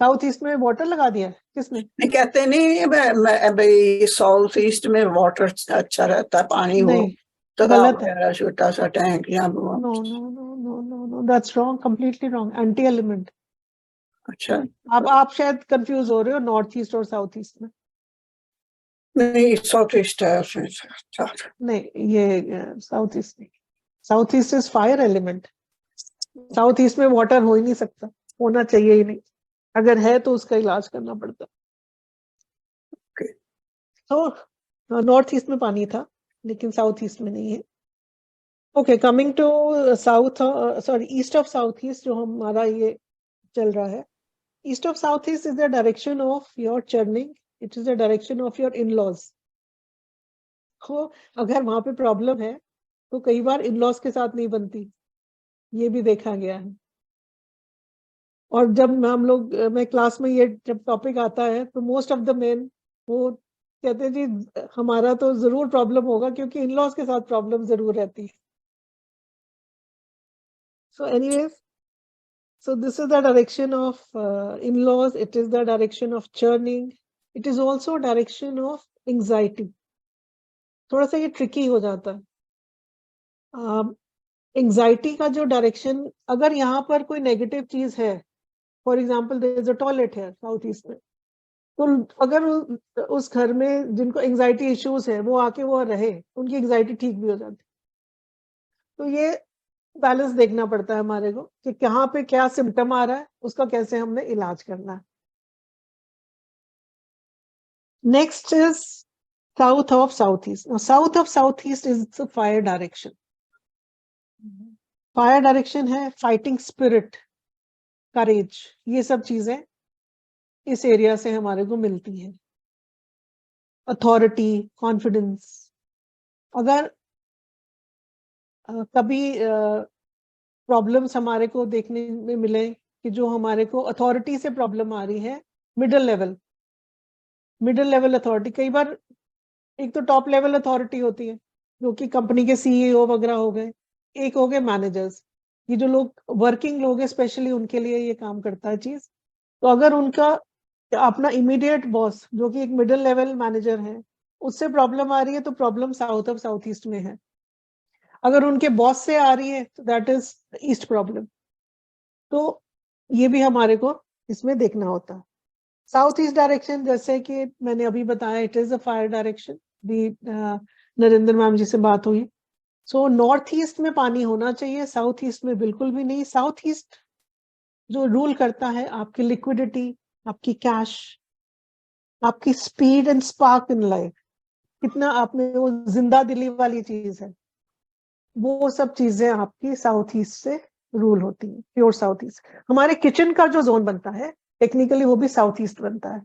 साउथ ईस्ट में वाटर लगा दिया है किसने? नहीं कहते नहीं भाई साउथ ईस्ट में वाटर अच्छा रहता है, पानी हो, नहीं, तालाब गलत है। वगैरह, छोटा सा टैंक या no no no no no no, that's wrong, completely wrong, anti element. अच्छा, आप शायद कंफ्यूज हो रहे हो नॉर्थ ईस्ट और साउथ ईस्ट में। नहीं साउथ ईस्ट है उसमें। नहीं, ये साउथ ईस्ट नहीं, south east is fire element. South east में वाटर हो ही नहीं सकता, होना चाहिए ही नहीं, अगर है तो उसका इलाज करना पड़ता। तो नॉर्थ ईस्ट में पानी था लेकिन साउथ ईस्ट में नहीं है। Okay, coming to south, sorry east of south east जो हमारा ये चल रहा है, east of south east is the direction of your churning, it is the direction of your in laws. हो अगर वहां पे प्रॉब्लम है तो कई बार इन लॉज के साथ नहीं बनती, ये भी देखा गया है। और जब हम लोग मैं क्लास में ये जब टॉपिक आता है तो मोस्ट ऑफ द मेन वो कहते हैं जी हमारा तो जरूर प्रॉब्लम होगा क्योंकि इन लॉज के साथ प्रॉब्लम जरूर रहती है। So anyways, so this is the direction of in-laws, it is the direction of churning, it is also direction of anxiety। थोड़ा सा ये ट्रिकी हो जाता है एंजाइटी का जो डायरेक्शन, अगर यहाँ पर कोई नेगेटिव चीज है, for example there is a toilet है साउथ ईस्ट में, तो अगर उस घर में जिनको एंजाइटी इश्यूज है वो आके वो रहे, उनकी एंजाइटी ठीक भी हो जाती। तो ये बैलेंस देखना पड़ता है हमारे को कि कहाँ पे क्या सिम्टम आ रहा है, उसका कैसे हमने इलाज करना है। Next is south of south east. South of south east is the fire direction. Fire direction है फाइटिंग स्पिरिट, करेज, ये सब चीजें इस एरिया से हमारे को मिलती हैं। Authority, confidence. अगर कभी प्रॉब्लम्स हमारे को देखने में मिले कि जो हमारे को अथॉरिटी से प्रॉब्लम आ रही है, मिडिल लेवल अथॉरिटी, कई बार एक तो टॉप लेवल अथॉरिटी होती है जो कि कंपनी के सीईओ वगैरह हो गए, एक हो गए मैनेजर्स, ये जो लोग वर्किंग लोग हैं स्पेशली उनके लिए ये काम करता है चीज। तो अगर उनका अपना इमीडिएट बॉस जो कि एक मिडिल लेवल मैनेजर है उससे प्रॉब्लम आ रही है तो problem south of south east में है। अगर उनके बॉस से आ रही है तो दैट इज ईस्ट प्रॉब्लम। तो ये भी हमारे को इसमें देखना होता है। साउथ ईस्ट डायरेक्शन जैसे कि मैंने अभी बताया, it is a fire direction. भी नरेंद्र मैम जी से बात हुई। सो नॉर्थ ईस्ट में पानी होना चाहिए, साउथ ईस्ट में बिल्कुल भी नहीं। साउथ ईस्ट जो रूल करता है आपकी लिक्विडिटी, आपकी कैश, आपकी speed and spark in life, कितना आप में वो जिंदा दिली वाली चीज है, वो सब चीजें आपकी साउथ ईस्ट से रूल होती है। Pure south east. हमारे किचन का जो जोन बनता है टेक्निकली वो भी साउथ ईस्ट बनता है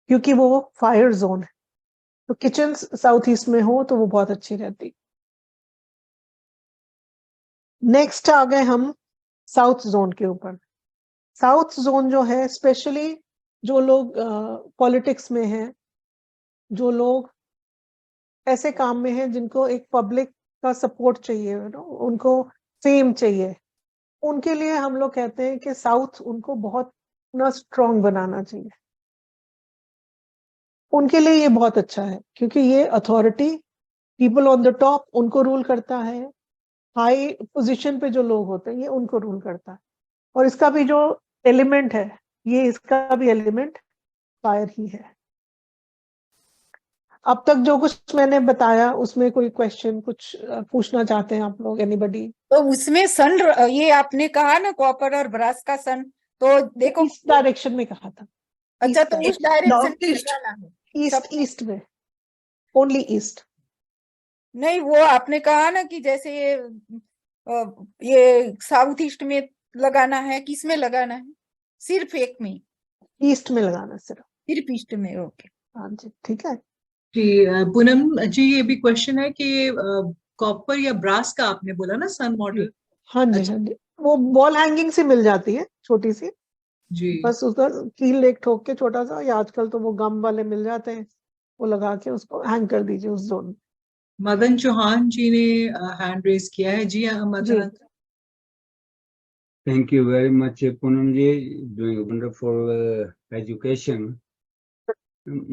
क्योंकि वो फायर जोन है। तो किचन साउथ ईस्ट में हो तो वो बहुत अच्छी रहती। नेक्स्ट आ गए हम साउथ जोन के ऊपर। साउथ जोन जो है स्पेशली जो लोग पॉलिटिक्स में हैं, जो लोग ऐसे काम में हैं जिनको एक पब्लिक का सपोर्ट चाहिए, उनको फेम चाहिए, उनके लिए हम लोग कहते हैं कि साउथ उनको बहुत ना स्ट्रॉन्ग बनाना चाहिए। उनके लिए ये बहुत अच्छा है क्योंकि ये authority, people on the top, उनको रूल करता है। हाई पोजीशन पे जो लोग होते हैं ये उनको रूल करता है। और इसका भी जो एलिमेंट है, ये इसका भी एलिमेंट फायर ही है। अब तक जो कुछ मैंने बताया उसमें कोई क्वेश्चन कुछ पूछना चाहते हैं आप लोग, एनीबडी? तो उसमें सन, ये आपने कहा ना कॉपर और ब्रास का सन, तो देखो इस डायरेक्शन में कहा था। अच्छा, तो उस डायरेक्शन में Northeast. लगाना है। ईस्ट में, ओनली ईस्ट। नहीं, वो आपने कहा ना कि जैसे ये साउथ ईस्ट में लगाना है, किस में लगाना है? सिर्फ एक में, ईस्ट में लगाना सिर्फ ईस्ट में। ओके, हाँ जी, ठीक है। जी पूनम जी, ये भी क्वेश्चन है कि कॉपर या ब्रास का आपने बोला ना सन मॉडल? हाँ जी, अच्छा। हाँ जी, वो वॉल हैंगिंग से मिल जाती है छोटी सी, जी बस उसका कील एक ठोक के छोटा सा, या आजकल तो वो गम वाले मिल जाते हैं, वो लगा के उसको हैंग कर दीजिए उस जोन में। मदन चौहान जी ने हैंड रेज किया है। जी जी। Madan. Thank you very much, Poonam ji, doing a wonderful education.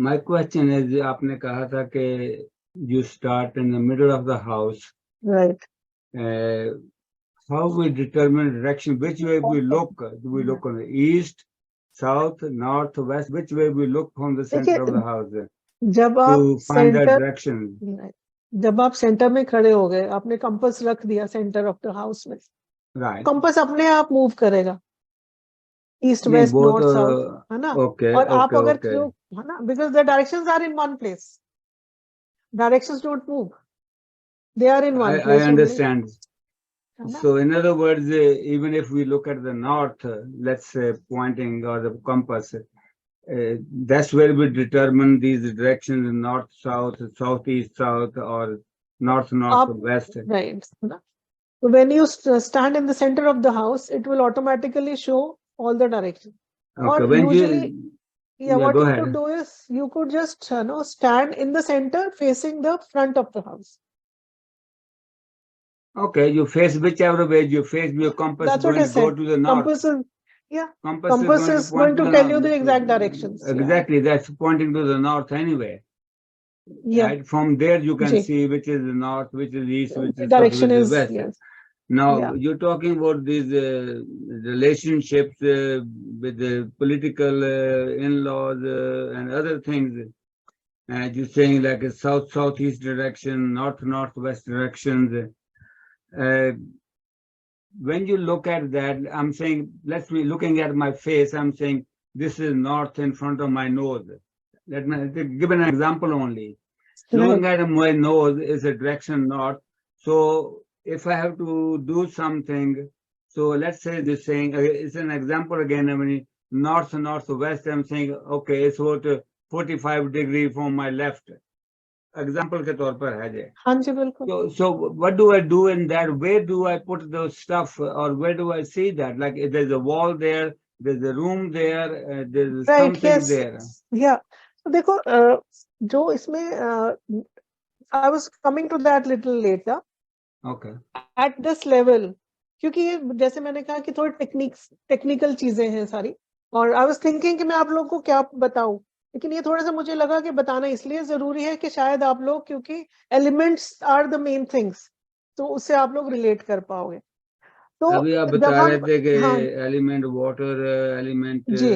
My question is, आपने कहा था कि you start in the middle of the house. Right. How we determine direction? Which way we look? Do we look on the east, south, north, west? Which way we look from the center of the house जब to आप find the सेंटर, direction? जब आप सेंटर में खड़े हो गए, आपने कंपास रख दिया सेंटर ऑफ द हाउस में, Right. कंपास अपने आप मूव करेगा ईस्ट नहीं, वेस्ट वो नॉर्थ तो साउथ, है ना? okay, और आप okay, अगर okay. जो, है ना, because the directions are in one place, directions don't move, they are in one I place. understand. So in other words, even if we look at the north, let's say pointing or the compass, that's where we determine these directions: north, south, southeast, south, or north, north, west. Right. So when you stand in the center of the house, it will automatically show all the directions. Okay. Or When usually, what go you ahead. could do is you could just stand in the center facing the front of the house. Okay, you face whichever way you face, your compass That's is what going I to go said. to the north. Compass is, yeah. Compass is point going to the tell you north. the exact directions. Exactly, that's pointing to the north anyway. Yeah. Right? From there you can Ji. see which is the north, which is east, which The is south, direction which is is, west. yes. Now Yeah. you're talking about these relationships with the political in-laws and other things. And you're saying like a south-southeast direction, north-northwest directions. When you look at that, I'm saying, let's be looking at my face, I'm saying this is north in front of my nose. Let me give an example only. Looking Right. at my nose is a direction north. So if I have to do something, so let's say this saying, it's an example again, I mean, north and northwest, I'm saying, okay, it's about 45 degrees from my left. Example के तौर पर है जे. हाँ जी बिल्कुल. So what do I do in that? Where do I put those stuff, or where do I see that? Like if there's a wall there, there's a room there, there's Right. something Yes. there. Yeah. So देखो जो इसमें I was coming to that little later. Okay. At this level, क्योंकि ये जैसे मैंने कहा कि थोड़ी टेक्निकल चीजें हैं सारी, और आई वाज थिंकिंग कि मैं आप लोगों को क्या बताऊं, लेकिन ये थोड़ा सा मुझे लगा कि बताना इसलिए जरूरी है कि शायद आप लोग, क्योंकि elements are the main things, तो उससे आप लोग रिलेट कर पाओगे. तो अभी आप जब बता हम, रहे थे कि हाँ element water, element G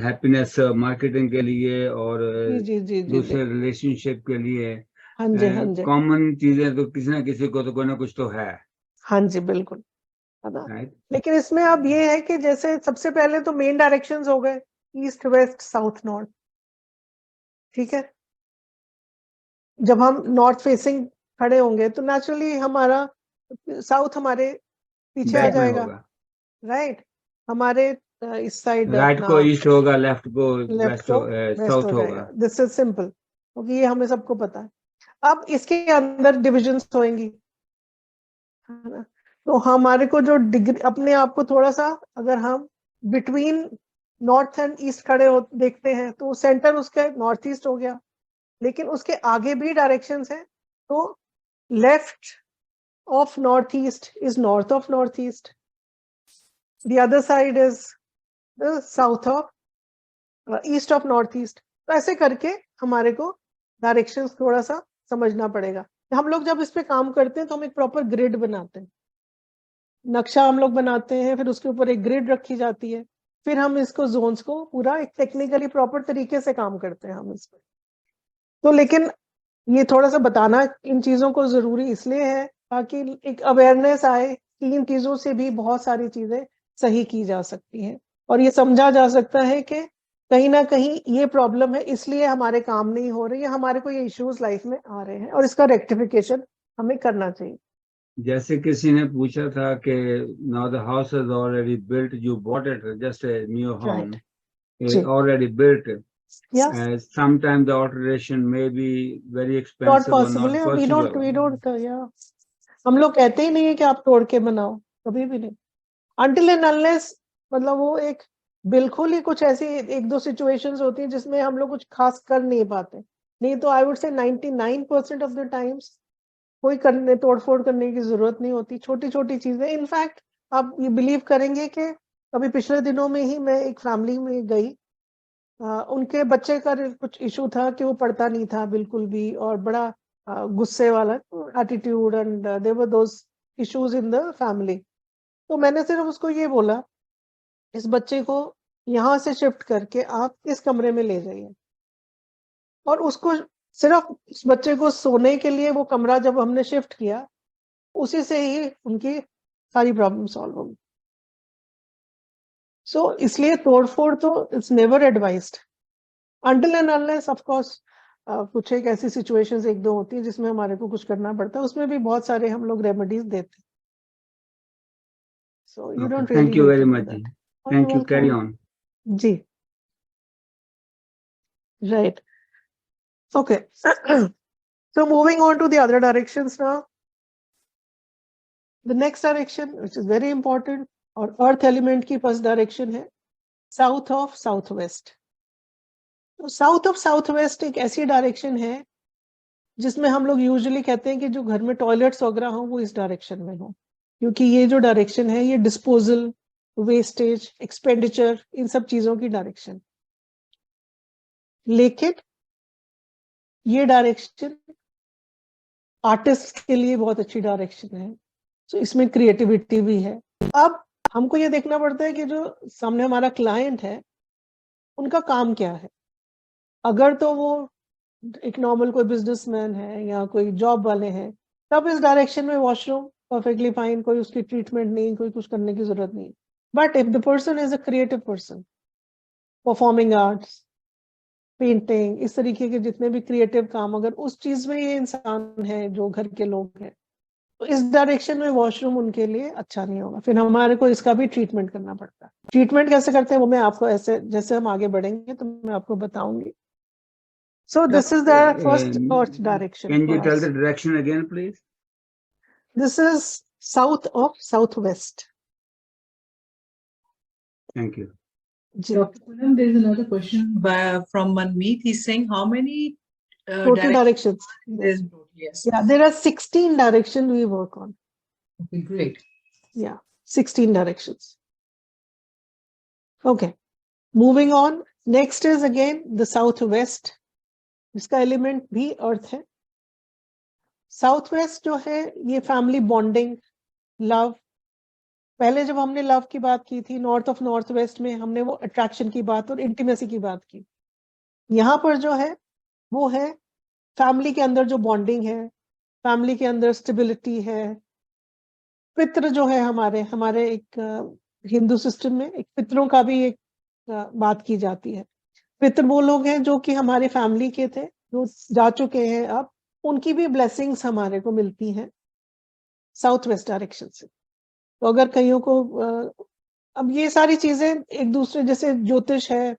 happiness marketing के लिए और जी जी जी जी दूसरे रिलेशनशिप के लिए हाँ जी कॉमन चीजें तो किसी ना किसी को तो कोई ना कुछ तो है. हाँ जी बिल्कुल, है ना. राइट. लेकिन इसमें अब ये है कि जैसे सबसे पहले तो मेन डायरेक्शंस हो गए ईस्ट वेस्ट साउथ नॉर्थ. ठीक है. जब हम नॉर्थ फेसिंग खड़े होंगे तो नेचुरली हमारा साउथ हमारे पीछे आ बैक में जाएगा. होगा. राइट. हमारे इस साइड राइट अपना को ईस्ट होगा, लेफ्ट को लेफ्ट वेस्ट को वेस्ट साउथ हो होगा. जाएगा. दिस इज सिंपल, क्योंकि ये हमें सबको पता है. अब इसके अंदर डिविजन्स होंगी, है ना. तो हमारे को जो डिग्री, अपने आप को थोड़ा सा अगर हम बिटवीन नॉर्थ एंड ईस्ट खड़े हो देखते हैं तो सेंटर उसका नॉर्थ ईस्ट हो गया, लेकिन उसके आगे भी डायरेक्शंस हैं. तो left of north east is north of north east, the other side is the south of east of north east. तो ऐसे करके हमारे को डायरेक्शंस थोड़ा सा समझना पड़ेगा. हम लोग जब इस पे काम करते हैं तो हम एक प्रॉपर ग्रिड बनाते हैं, नक्शा हम लोग बनाते हैं, फिर उसके ऊपर एक ग्रिड रखी जाती है, फिर हम इसको जोन्स को पूरा एक टेक्निकली प्रॉपर तरीके से काम करते हैं हम इस पे. तो लेकिन ये थोड़ा सा बताना इन चीजों को जरूरी इसलिए है ताकि एक अवेयरनेस आए कि इन चीजों से भी बहुत सारी चीजें सही की जा सकती हैं, और ये समझा जा सकता है कि कहीं ना कहीं ये प्रॉब्लम है, इसलिए हमारे काम नहीं हो रही है, हमारे को ये इश्यूज लाइफ में आ रहे हैं, और इसका रेक्टिफिकेशन हमें करना चाहिए. जैसे किसी ने पूछा था कि now the house is already built, you bought it, just a new home, ji. already built. Yeah. Sometimes the alteration may be very Not expensive or possible. not Yeah, possible. we don't, yeah. हम लोग कहते ही नहीं है कि आप तोड़ के बनाओ, कभी भी नहीं. Until and unless, मतलब वो एक बिल्कुल ही कुछ ऐसी एक दो सिचुएशंस होती हैं जिसमें हम लोग कुछ खास कर नहीं पाते, नहीं तो I would say 99% of the times कोई करने तोड़फोड़ करने की जरूरत नहीं होती. छोटी छोटी चीजें, इनफैक्ट आप ये बिलीव करेंगे कि अभी पिछले दिनों में ही मैं एक फैमिली में गई, उनके बच्चे का कुछ इशू था कि वो पढ़ता नहीं था बिल्कुल भी, और बड़ा गुस्से वाला attitude, and there were those issues in the family. तो मैंने सिर्फ उसको ये बोला, इस बच्चे को यहाँ से शिफ्ट करके आप इस कमरे में ले जाइए, और उसको सिर्फ इस बच्चे को सोने के लिए वो कमरा जब हमने शिफ्ट किया, उसी से ही उनकी सारी प्रॉब्लम सॉल्व होगी. सो इसलिए तोड़फोड़ तो it's never advised until and unless of course कुछ एक ऐसी सिचुएशंस एक दो होती है जिसमें हमारे को कुछ करना पड़ता है, उसमें भी बहुत सारे हम लोग रेमेडीज देते हैं. So you don't really Thank you need very to do much. that. Oh, Thank you're you. Carry welcome. on. Ji. Right. Okay. So moving on to the other directions now. The next direction, which is very important, और अर्थ एलिमेंट की फर्स्ट डायरेक्शन है साउथ ऑफ साउथ वेस्ट. तो साउथ ऑफ साउथ वेस्ट एक ऐसी डायरेक्शन है जिसमें हम लोग यूजुअली कहते हैं कि जो घर में टॉयलेट्स वगैरह हो वो इस डायरेक्शन में हो, क्योंकि ये जो डायरेक्शन है ये डिस्पोजल, वेस्टेज, एक्सपेंडिचर, इन सब चीजों की डायरेक्शन. लेकिन ये डायरेक्शन आर्टिस्ट के लिए बहुत अच्छी डायरेक्शन है। तो इसमें क्रिएटिविटी भी है। अब हमको ये देखना पड़ता है कि जो सामने हमारा क्लाइंट है उनका काम क्या है। अगर तो वो एक नॉर्मल कोई बिजनेसमैन है या कोई जॉब वाले हैं, तब इस डायरेक्शन में वॉशरूम परफेक्टली फाइन, कोई उसकी ट्रीटमेंट नहीं, कोई कुछ करने की जरूरत नहीं। But if the person is a creative person, performing arts, painting, इस तरीके के जितने भी क्रिएटिव काम, अगर उस चीज में ये इंसान है जो घर के लोग हैं, तो इस डायरेक्शन में वॉशरूम उनके लिए अच्छा नहीं होगा। फिर हमारे को इसका भी ट्रीटमेंट करना पड़ता है। ट्रीटमेंट कैसे करते हैं वो मैं आपको ऐसे जैसे हम आगे बढ़ेंगे तो मैं आपको बताऊंगी। So this is the first earth direction. Can you for tell us. the direction again, please? This is south of southwest. Thank you. Ji. Dr. Poonam, there is another question from Manmeet. He's saying how many Total directions. There's yes. Yeah, there are 16 directions we work on. Okay, great. Yeah, 16 directions. Okay, moving on. Next is again the southwest. इसका एलिमेंट भी अर्थ है। साउथ वेस्ट जो है ये फैमिली बॉन्डिंग, लव। पहले जब हमने लव की बात की थी नॉर्थ ऑफ नॉर्थ वेस्ट में, हमने वो अट्रैक्शन की बात और इंटीमेसी की बात की। यहाँ पर जो है वो है फैमिली के अंदर जो बॉन्डिंग है, फैमिली के अंदर स्टेबिलिटी है। पितृ जो है हमारे एक हिंदू सिस्टम में एक पितरों का भी एक बात की जाती है। पितृ वो लोग हैं जो कि हमारे फैमिली के थे, जो जा चुके हैं, अब उनकी भी ब्लेसिंग्स हमारे को मिलती हैं साउथ वेस्ट डायरेक्शन से। तो अगर कईयों को अब ये सारी चीजें एक दूसरे, जैसे ज्योतिष है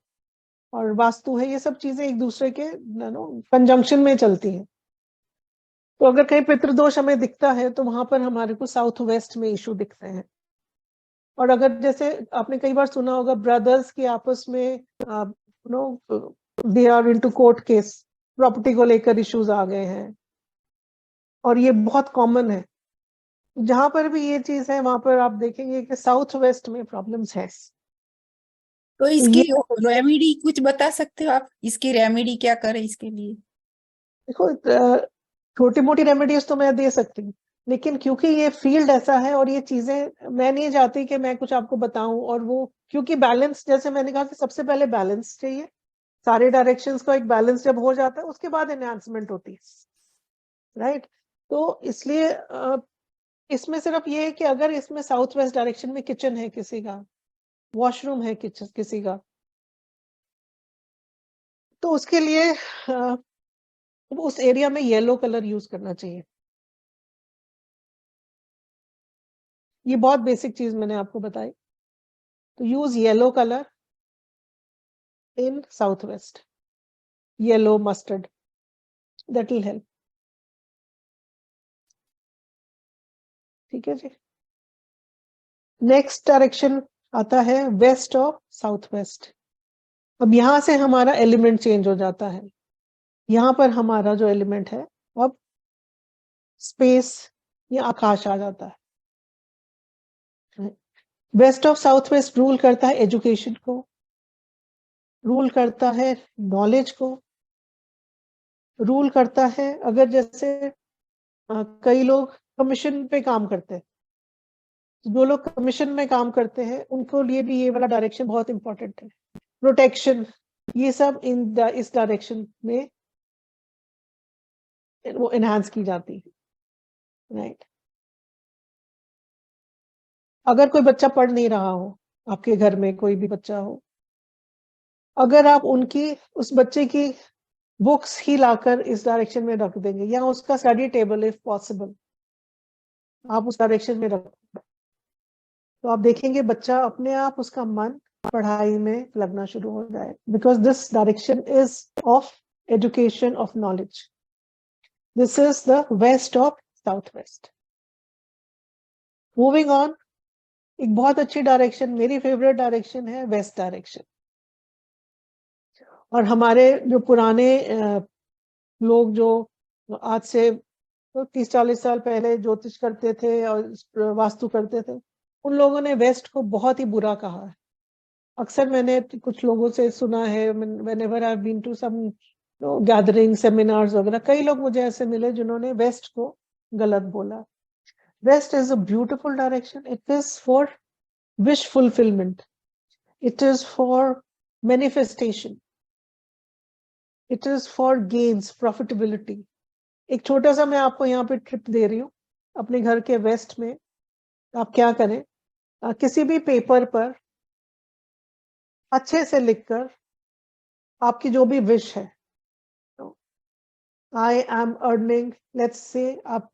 और वास्तु है, ये सब चीजें एक दूसरे के कंजंक्शन में चलती हैं। तो अगर कहीं पितृदोष हमें दिखता है तो वहां पर हमारे को साउथ वेस्ट में इशू दिखते हैं। और अगर जैसे आपने कई बार सुना होगा ब्रदर्स के आपस में they are into court case, property को लेकर इश्यूज आ गए हैं, और ये बहुत कॉमन है। जहां पर भी ये चीज है वहां पर आप देखेंगे कि साउथ वेस्ट में प्रॉब्लम्स है। तो इसकी रेमेडी कुछ बता सकते हो आप? इसकी रेमेडी क्या करें इसके लिए? देखो, छोटी मोटी रेमेडीज तो मैं दे सकती हूँ, लेकिन क्योंकि ये फील्ड ऐसा है और ये चीजें मैं नहीं चाहती कि मैं कुछ आपको बताऊं, और वो क्योंकि बैलेंस, जैसे मैंने कहा कि सबसे पहले बैलेंस चाहिए। सारे डायरेक्शंस का एक बैलेंस जब हो जाता है उसके बाद एनहांसमेंट होती है, राइट। तो इसलिए इसमें सिर्फ ये है कि अगर इसमें साउथ वेस्ट डायरेक्शन में किचन है किसी का, वॉशरूम है किचन किसी का, तो उसके लिए उस एरिया में येलो कलर यूज करना चाहिए। ये बहुत बेसिक चीज मैंने आपको बताई। तो use yellow colour in south west, yellow mustard, that will help. ठीक है जी। नेक्स्ट डायरेक्शन आता है वेस्ट ऑफ साउथ वेस्ट। अब यहां से हमारा एलिमेंट चेंज हो जाता है। यहां पर हमारा जो एलिमेंट है अब स्पेस या आकाश आ जाता है। West of south west rule करता है एजुकेशन को, रूल करता है नॉलेज को, रूल करता है अगर जैसे कई लोग कमीशन पे काम करते हैं, जो लोग कमीशन में काम करते हैं उनको लिए भी ये वाला डायरेक्शन बहुत इंपॉर्टेंट है। प्रोटेक्शन, ये सब इस डायरेक्शन में वो एनहांस की जाती है, राइट। अगर कोई बच्चा पढ़ नहीं रहा हो, आपके घर में कोई भी बच्चा हो, अगर आप उनकी उस बच्चे की बुक्स ही लाकर इस डायरेक्शन में रख देंगे, या उसका स्टडी टेबल इफ पॉसिबल आप उस डायरेक्शन में रख, तो आप देखेंगे बच्चा अपने आप उसका मन पढ़ाई में लगना शुरू हो जाए, because this direction is of education of knowledge. This is the west of south west. Moving on, एक बहुत अच्छी डायरेक्शन, मेरी फेवरेट डायरेक्शन है वेस्ट डायरेक्शन। और हमारे जो पुराने लोग जो आज से 30-40 साल पहले ज्योतिष करते थे और वास्तु करते थे, उन लोगों ने वेस्ट को बहुत ही बुरा कहा है। अक्सर मैंने कुछ लोगों से सुना है, whenever I've been to some gathering seminars वगैरह, कई लोग मुझे ऐसे मिले जिन्होंने वेस्ट को गलत बोला. West is a beautiful direction. It is for wish fulfilment. It is for manifestation. It is for gains, profitability. एक छोटा सा मैं आपको यहाँ पे ट्रिप दे रही हूँ. अपने घर के वेस्ट में आप क्या करें, किसी भी पेपर पर अच्छे से लिखकर आपकी जो भी विश है, I am earning, let's say आप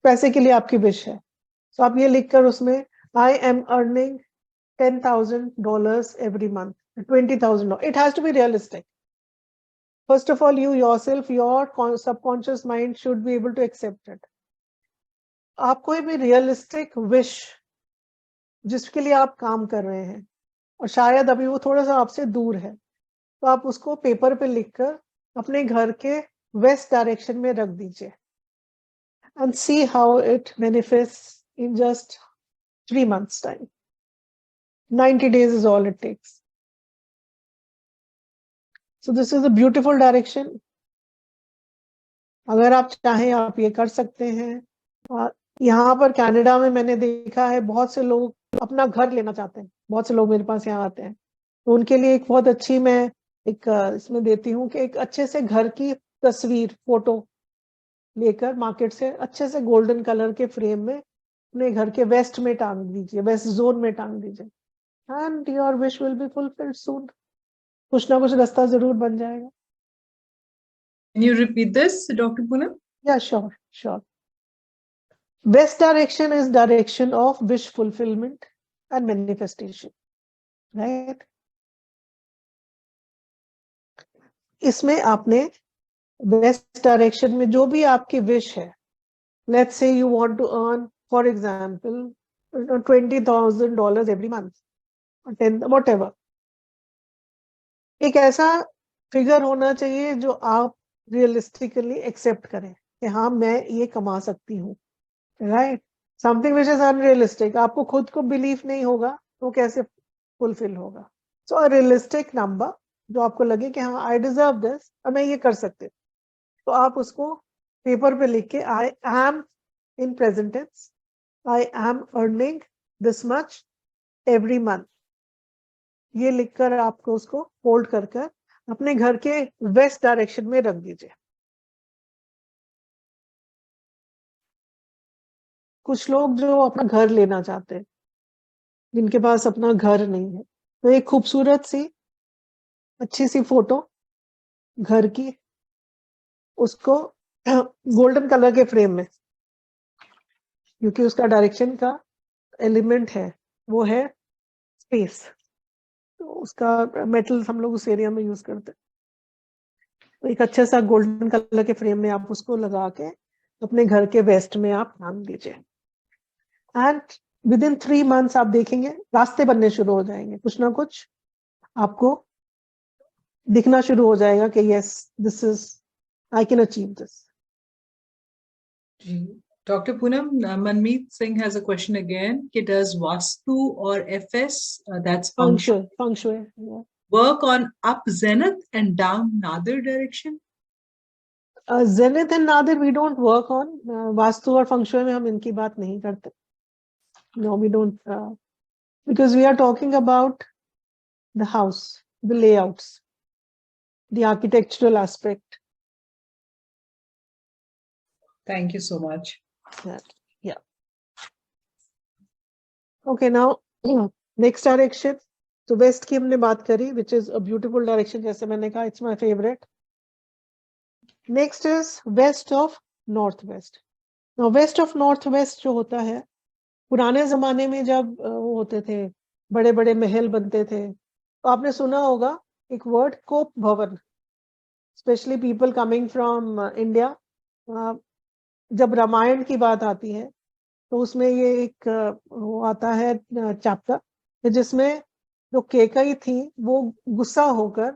पैसे के लिए आपकी विश है, तो आप ये लिखकर उसमें आई am earning $10,000 every month, $20,000. It has to be realistic. First of all, you yourself, your subconscious mind should be able to accept it. आप कोई भी रियलिस्टिक विश जिसके लिए आप काम कर रहे हैं और शायद अभी वो थोड़ा सा आपसे दूर है, तो आप उसको पेपर पे लिखकर अपने घर के वेस्ट डायरेक्शन में रख दीजिए and see how it manifests in just 3 months time. 90 days is all it takes. So this is a beautiful direction. अगर आप चाहें आप ये कर सकते हैं. यहाँ पर कनाडा में मैंने देखा है बहुत से लोग अपना घर लेना चाहते हैं. बहुत से लोग मेरे पास यहाँ आते हैं, तो उनके लिए एक बहुत अच्छी मैं एक इसमें देती हूँ कि एक अच्छे से घर की तस्वीर, फोटो लेकर मार्केट से अच्छे से गोल्डन कलर के फ्रेम में अपने घर के वेस्ट में टांग दीजिए, वेस्ट जोन में टांग दीजिए, and your wish will be fulfilled soon. कुछ ना कुछ रास्ता जरूर बन जाएगा. Can you repeat this, Dr. Poonam? Yeah, sure. West direction is direction of wish fulfillment and manifestation, right? इसमें आपने वेस्ट डायरेक्शन में जो भी आपकी विश है, let's say you want to earn, for example, $20,000 every month, or 10, whatever. एक ऐसा फिगर होना चाहिए जो आप रियलिस्टिकली एक्सेप्ट करें कि हाँ मैं ये कमा सकती हूँ, right? Something which is unrealistic, आपको खुद को बिलीव नहीं होगा तो कैसे फुलफिल होगा? सो अ रियलिस्टिक नंबर जो आपको लगे कि हाँ आई डिजर्व दिस और मैं ये कर सकती हूँ, तो आप उसको पेपर पे लिख के I am in present tense, I am earning this much every month, ये लिखकर आपको उसको फोल्ड कर कर अपने घर के वेस्ट डायरेक्शन में रख दीजिए. कुछ लोग जो अपना घर लेना चाहते हैं, जिनके पास अपना घर नहीं है, तो एक खूबसूरत सी अच्छी सी फोटो घर की, उसको गोल्डन कलर के फ्रेम में, क्योंकि उसका डायरेक्शन का एलिमेंट है वो है स्पेस, तो उसका मेटल हम लोग उस एरिया में यूज करते हैं. तो एक अच्छा सा गोल्डन कलर के फ्रेम में आप उसको लगा के अपने घर के वेस्ट में आप टांग दीजिए, एंड विद इन 3 months आप देखेंगे रास्ते बनने शुरू हो जाएंगे, कुछ ना कुछ आपको दिखना शुरू हो जाएगा कि yes this is, I can achieve this. Dr. Poonam, Manmeet Singh has a question again. Does Vastu or FS, that's Feng Shui, yeah. work on up zenith and down nadir direction? Zenith and nadir we don't work on. Vastu और Feng Shui में हम इनकी बात नहीं करते. No, we don't, because we are talking about the house, the layouts, the architectural aspect. Thank you so much. Yeah. Okay, now next direction. So west की हमने बात करी, which is a beautiful direction, जैसे मैंने कहा, it's my favorite. Next is west of northwest. Now west of northwest जो होता है, पुराने जमाने में जब वो होते थे, बड़े बड़े महल बनते थे, तो आपने सुना होगा एक वर्ड कोप भवन. Specially people coming from India, जब रामायण की बात आती है तो उसमें ये एक वो आता है चैप्टर जिसमें जो केकई थी वो गुस्सा होकर,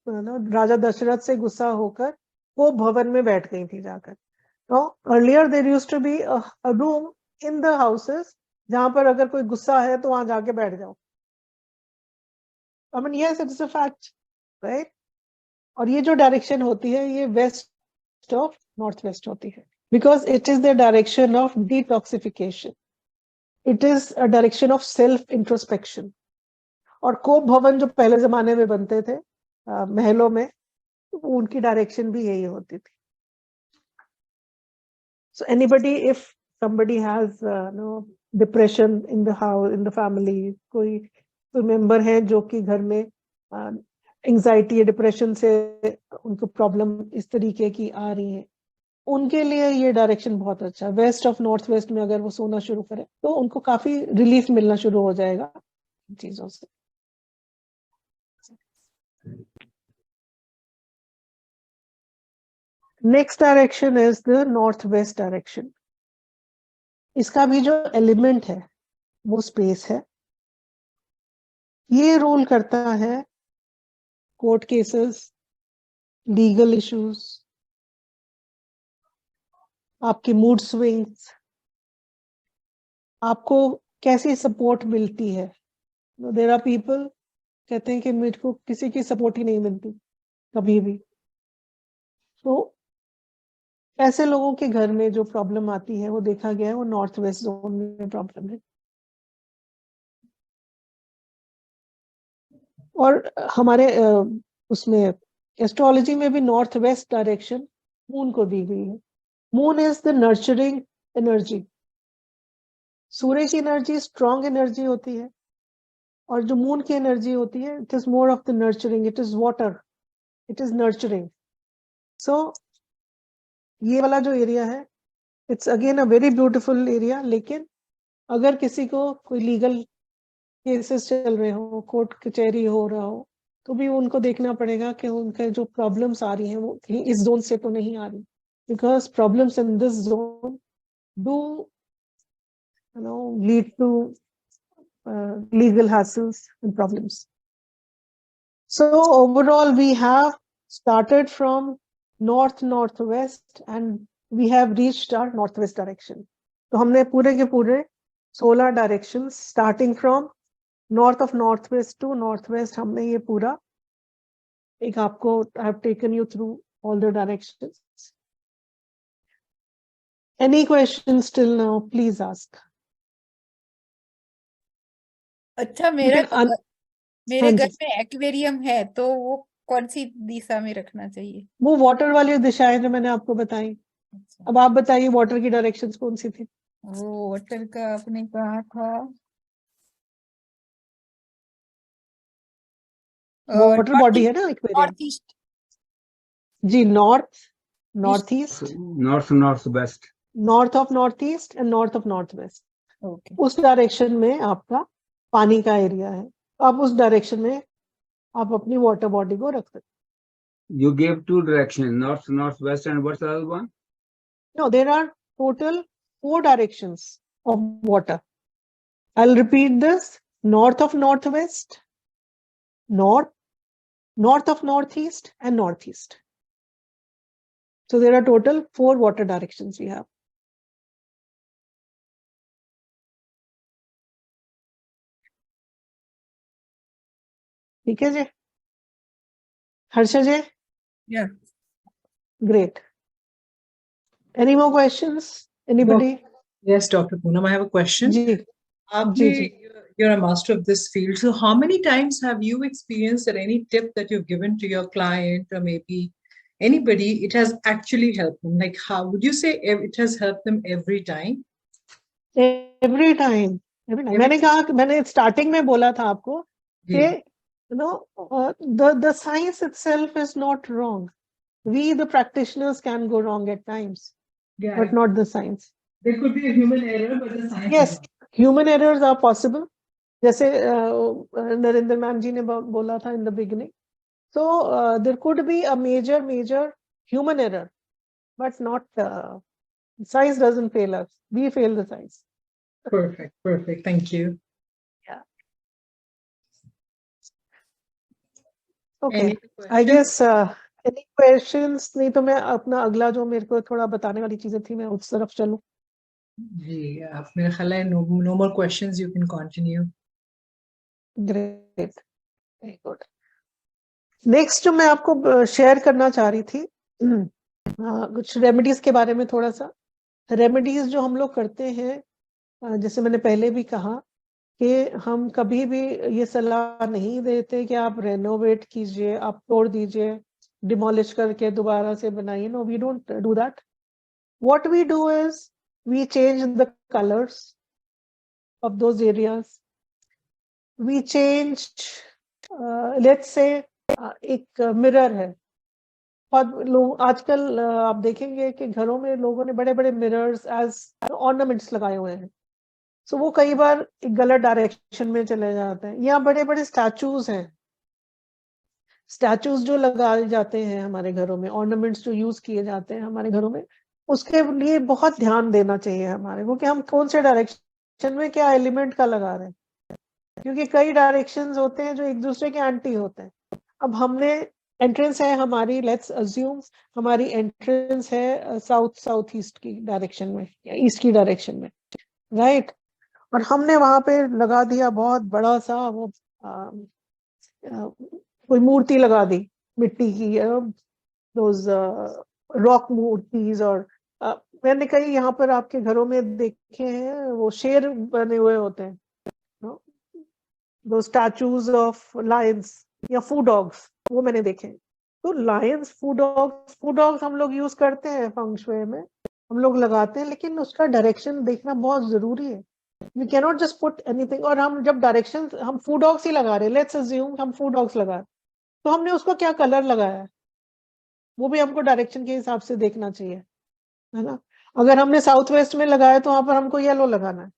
राजा दशरथ से गुस्सा होकर वो भवन में बैठ गई थी जाकर. तो earlier there used to be a room in the houses जहां पर अगर कोई गुस्सा है तो वहां जाके बैठ जाओ. I mean, yes, it's a fact, right? और ये जो डायरेक्शन होती है ये वेस्ट ऑफ नॉर्थ वेस्ट होती है, because it is the direction of detoxification, it is a direction of self introspection. और कोप भवन जो पहले जमाने में बनते थे महलों में, उनकी डायरेक्शन भी यही होती थी। So anybody, if somebody has depression in the house, in the family, कोई मेंबर है जो कि घर में एंजाइटी या डिप्रेशन से उनको प्रॉब्लम इस तरीके की आ रही है, उनके लिए ये डायरेक्शन बहुत अच्छा है। वेस्ट ऑफ नॉर्थ वेस्ट में अगर वो सोना शुरू करें तो उनको काफी रिलीफ मिलना शुरू हो जाएगा चीजों से। Next direction is the north west direction. इसका भी जो एलिमेंट है वो स्पेस है। ये रोल करता है कोर्ट केसेस, लीगल इश्यूज, आपके मूड स्विंग्स, आपको कैसी सपोर्ट मिलती है। देयर आर पीपल कहते हैं कि मेरे को किसी की सपोर्ट ही नहीं मिलती कभी भी। तो ऐसे लोगों के घर में जो प्रॉब्लम आती है वो देखा गया है वो नॉर्थ वेस्ट जोन में प्रॉब्लम है। और हमारे उसमें एस्ट्रोलॉजी में भी नॉर्थ वेस्ट डायरेक्शन मून को दी गई है। Moon is the nurturing energy. सूर्य की एनर्जी स्ट्रॉन्ग एनर्जी होती है और जो मून की एनर्जी होती है it is more of the nurturing, it is water, it is nurturing. So ये वाला जो एरिया है it's again a very beautiful area, लेकिन अगर किसी को कोई लीगल केसेस चल रहे हो, कोर्ट कचहरी हो रहा हो, तो भी उनको देखना पड़ेगा कि उनके जो प्रॉब्लम्स आ रही हैं वो इस जोन से तो नहीं आ रही, because problems in this zone do lead to legal hassles and problems. So overall we have started from northwest and we have reached our northwest direction. तो हमने पूरे के पूरे 16 directions starting from north of northwest to northwest, हमने ये पूरा एक आपको I have taken you through all the directions. Any questions till now, please ask. अच्छा, मेरे हाँ घर जी। में एक्वेरियम है तो वो कौन सी दिशा में रखना चाहिए? वो वाटर वाली दिशाएं जो मैंने आपको बताई। अच्छा, अब आप बताइए वाटर की डायरेक्शंस कौन सी थी? वो वाटर का आपने कहा था वाटर बॉडी है ना एक्वेरियम। North east. जी, north east, north west, north of north east and north of north west. Okay, उस डायरेक्शन में आपका पानी का एरिया है। आप उस डायरेक्शन में आप अपनी वाटर बॉडी को रख सकते। you gave two directions, northwest, and what's the other one? No, there are total 4 directions of water. I'll repeat this: north of northwest, north of northeast, and northeast. So there are total 4 water directions we have. ठीक है जी, हर्षा जी? Yeah. Great. Any more questions? Anybody? Yes, Dr. Poonam, I have a question. Ji, You're a master of this field. So how many times have you experienced that any tip that you've given to your client or maybe anybody, it has actually helped them? Like, how would you say it has helped them every time? every time. मैंने कहा, मैंने स्टार्टिंग में बोला था आपको कि the science itself is not wrong. We the practitioners can go wrong at times, but not the science. There could be a human error, but the science. Yes, human errors are possible. जैसे नरेंद्र मैम जी ने बोला था in the beginning. So there could be a major human error, but not science doesn't fail us. We fail the science. Perfect. Thank you. Yeah. Okay. I guess any questions? नहीं तो मैं अपना अगला जो मेरे को थोड़ा बताने वाली चीजें थी मैं उस तरफ चलूं। जी, मेरा ख्याल है no more questions. You can continue. Great. Very good. Next जो मैं आपको शेयर करना चाह रही थी, कुछ रेमेडीज के बारे में थोड़ा सा। रेमेडीज जो हम लोग करते हैं, जैसे मैंने पहले भी कहा कि हम कभी भी ये सलाह नहीं देते कि आप रेनोवेट कीजिए, आप तोड़ दीजिए, डिमोलिश करके दोबारा से बनाइए। No, we don't do that. What we do is we change the colors of those areas. We change, let's say, एक मिरर है। और लोग आजकल आप देखेंगे कि घरों में लोगों ने बड़े बड़े मिरर्स एज ऑर्नामेंट्स लगाए हुए हैं। सो वो कई बार एक गलत डायरेक्शन में चले जाते हैं। या बड़े बड़े स्टैचूज हैं, स्टैचूज जो लगाए जाते हैं हमारे घरों में, ऑर्नामेंट्स जो यूज किए जाते हैं हमारे घरों में, उसके लिए बहुत ध्यान देना चाहिए हमारे को कि हम कौन से डायरेक्शन में क्या एलिमेंट का लगा रहे हैं, क्योंकि कई डायरेक्शंस होते हैं जो एक दूसरे के एंटी होते हैं। अब हमने एंट्रेंस है हमारी, लेट्स अज्यूम हमारी एंट्रेंस है साउथ ईस्ट की डायरेक्शन में या ईस्ट की डायरेक्शन में, राइट? और हमने वहां पे लगा दिया बहुत बड़ा सा वो कोई मूर्ति लगा दी मिट्टी की, दोज रॉक मूर्तिज। और मैंने कई यहाँ पर आपके घरों में देखे हैं वो शेर बने हुए होते हैं, दो स्टैचूज ऑफ लायंस या फूड डॉग्स, वो मैंने देखे हैं। तो लायंस, फूड डॉग्स हम लोग यूज करते हैं फेंग शुई में, हम लोग लगाते हैं, लेकिन उसका डायरेक्शन देखना बहुत जरूरी है। We cannot just put anything. और हम जब डायरेक्शन, हम फूड डॉग्स ही लगा रहे हैं, लेट्स अज्यूम हम फूड डॉग्स लगा रहे हैं, तो हमने उसको क्या कलर लगाया है वो भी हमको डायरेक्शन के हिसाब से देखना चाहिए, है ना? अगर हमने साउथ वेस्ट में लगाया तो वहां पर हमको येलो लगाना है।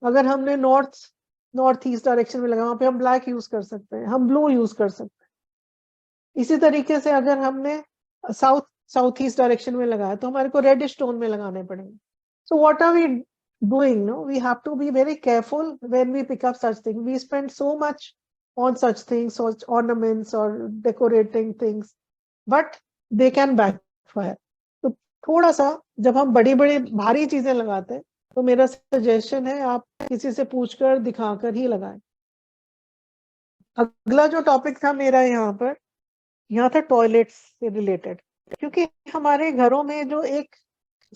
अगर हमने नॉर्थ ईस्ट डायरेक्शन में लगाया, वहां पे हम ब्लैक यूज कर सकते हैं, हम ब्लू यूज कर सकते हैं। इसी तरीके से अगर हमने साउथ ईस्ट डायरेक्शन में लगाया तो हमारे को रेडिश टोन में लगाने पड़ेंगे। So what are we doing? No, we have to be very careful when we pick up such thing. We spend so much on such things, such ornaments or decorating things, but they can backfire. तो थोड़ा सा जब हम बड़ी बड़ी भारी चीजें लगाते हैं तो मेरा सजेशन है आप किसी से पूछकर दिखाकर ही लगाएं। अगला जो टॉपिक था मेरा यहाँ था टॉयलेट्स से रिलेटेड, क्योंकि हमारे घरों में जो एक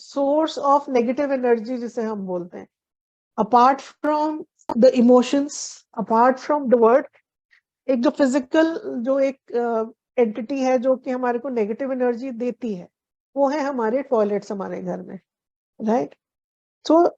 सोर्स ऑफ नेगेटिव एनर्जी जिसे हम बोलते हैं, apart from the emotions, apart from the word, एक जो फिजिकल जो एक एंटिटी है जो कि हमारे को नेगेटिव एनर्जी देती है, वो है हमारे टॉयलेट्स हमारे घर में, राइट? तो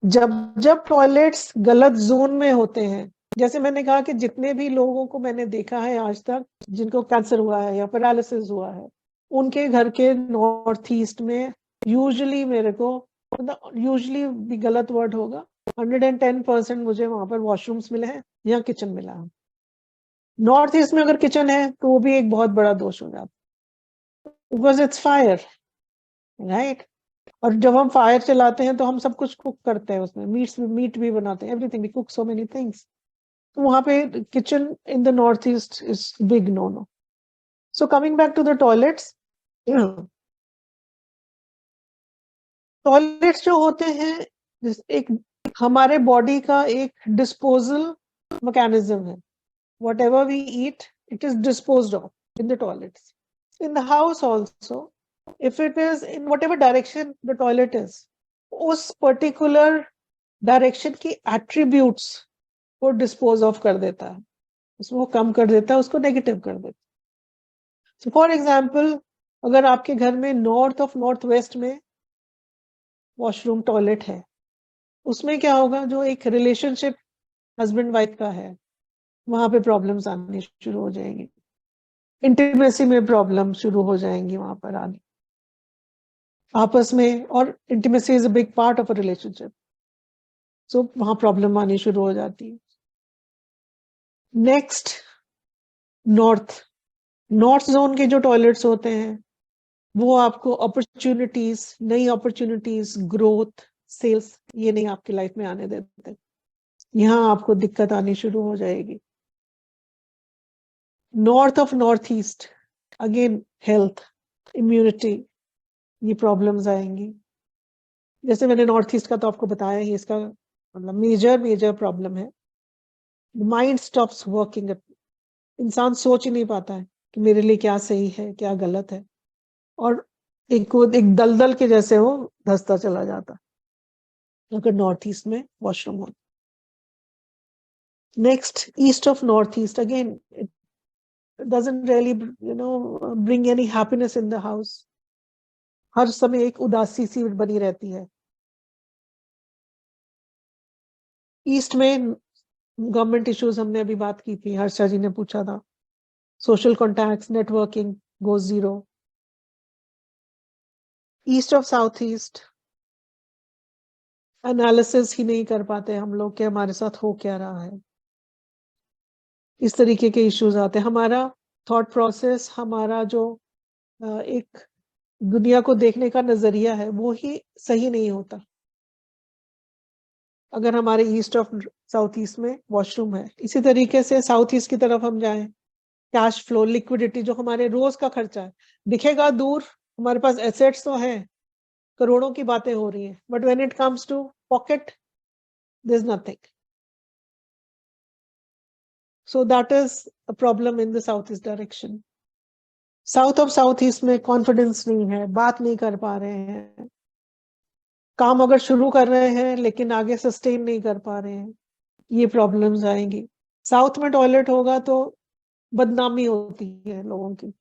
जब टॉयलेट्स गलत जोन में होते हैं, जैसे मैंने कहा कि जितने भी लोगों को मैंने देखा है आज तक जिनको कैंसर हुआ है या पैरालिसिस हुआ है, उनके घर के नॉर्थ ईस्ट में यूजुअली मेरे को, यूजुअली भी गलत वर्ड होगा, 110% मुझे वहां पर वॉशरूम्स मिले हैं या किचन मिला है। नॉर्थ ईस्ट में अगर किचन है तो वो भी एक बहुत बड़ा दोष हो जाता है, बिकॉज इट्स फायर, राइट? और जब हम फायर चलाते हैं तो हम सब कुछ कुक करते हैं, उसमें मीट भी बनाते हैं, everything, we cook so many things. तो वहां पे kitchen in the north east is big no no. So coming back to the toilets, toilets जो होते हैं एक हमारे बॉडी का एक डिस्पोजल मैकेनिज्म है। Whatever we eat, it is disposed of in the toilets. In the house also, if it is in whatever direction the toilet is, उस particular direction की attributes को dispose of कर देता है, उसको कम कर देता है, उसको negative कर देता है। So for example, अगर आपके घर में north of northwest में washroom toilet है, उसमें क्या होगा, जो एक relationship husband wife का है, वहां पे प्रॉब्लम्स आनी शुरू हो जाएंगी, इंटीमेसी में प्रॉब्लम शुरू हो जाएंगी वहां पर आने आपस में। और intimacy is a big part of a relationship, so वहां प्रॉब्लम आनी शुरू हो जाती है। नेक्स्ट, नॉर्थ जोन के जो टॉयलेट्स होते हैं वो आपको अपॉर्चुनिटीज, नई अपॉर्चुनिटीज, ग्रोथ, सेल्स, ये नहीं आपकी लाइफ में आने देते, यहाँ आपको दिक्कत आनी शुरू हो जाएगी। North of north east, again health, immunity, ये प्रॉब्लम्स आएंगी। जैसे मैंने नॉर्थ ईस्ट का तो आपको बताया ही, इसका मतलब मेजर प्रॉब्लम है, माइंड स्टॉप्स वर्किंग, इंसान सोच ही नहीं पाता है कि मेरे लिए क्या सही है क्या गलत है, और एक दलदल के जैसे वो धंसता चला जाता अगर नॉर्थ ईस्ट में वॉशरूम हो। Next, east of north east, again it doesn't really bring any happiness in the house. हर समय एक उदासी सी बनी रहती है। ईस्ट में गवर्नमेंट इश्यूज हमने अभी बात की थी, हर्षा जी ने पूछा था, social contacts, networking goes zero. East of south east, analysis ही नहीं कर पाते हम लोग कि हमारे साथ हो क्या रहा है, इस तरीके के इश्यूज आते हैं। हमारा थॉट प्रोसेस, हमारा जो एक दुनिया को देखने का नजरिया है वो ही सही नहीं होता अगर हमारे ईस्ट ऑफ साउथ ईस्ट में वॉशरूम है। इसी तरीके से साउथ ईस्ट की तरफ हम जाएं, कैश फ्लो, लिक्विडिटी, जो हमारे रोज का खर्चा है, दिखेगा दूर, हमारे पास एसेट्स तो हैं, करोड़ों की बातें हो रही हैं, but when it comes to pocket there is nothing. So that is a problem in the south east direction. South of south east में कॉन्फिडेंस नहीं है, बात नहीं कर पा रहे हैं, काम अगर शुरू कर रहे हैं लेकिन आगे सस्टेन नहीं कर पा रहे हैं, ये प्रॉब्लम्स आएंगी। साउथ में टॉयलेट होगा तो बदनामी होती है लोगों की,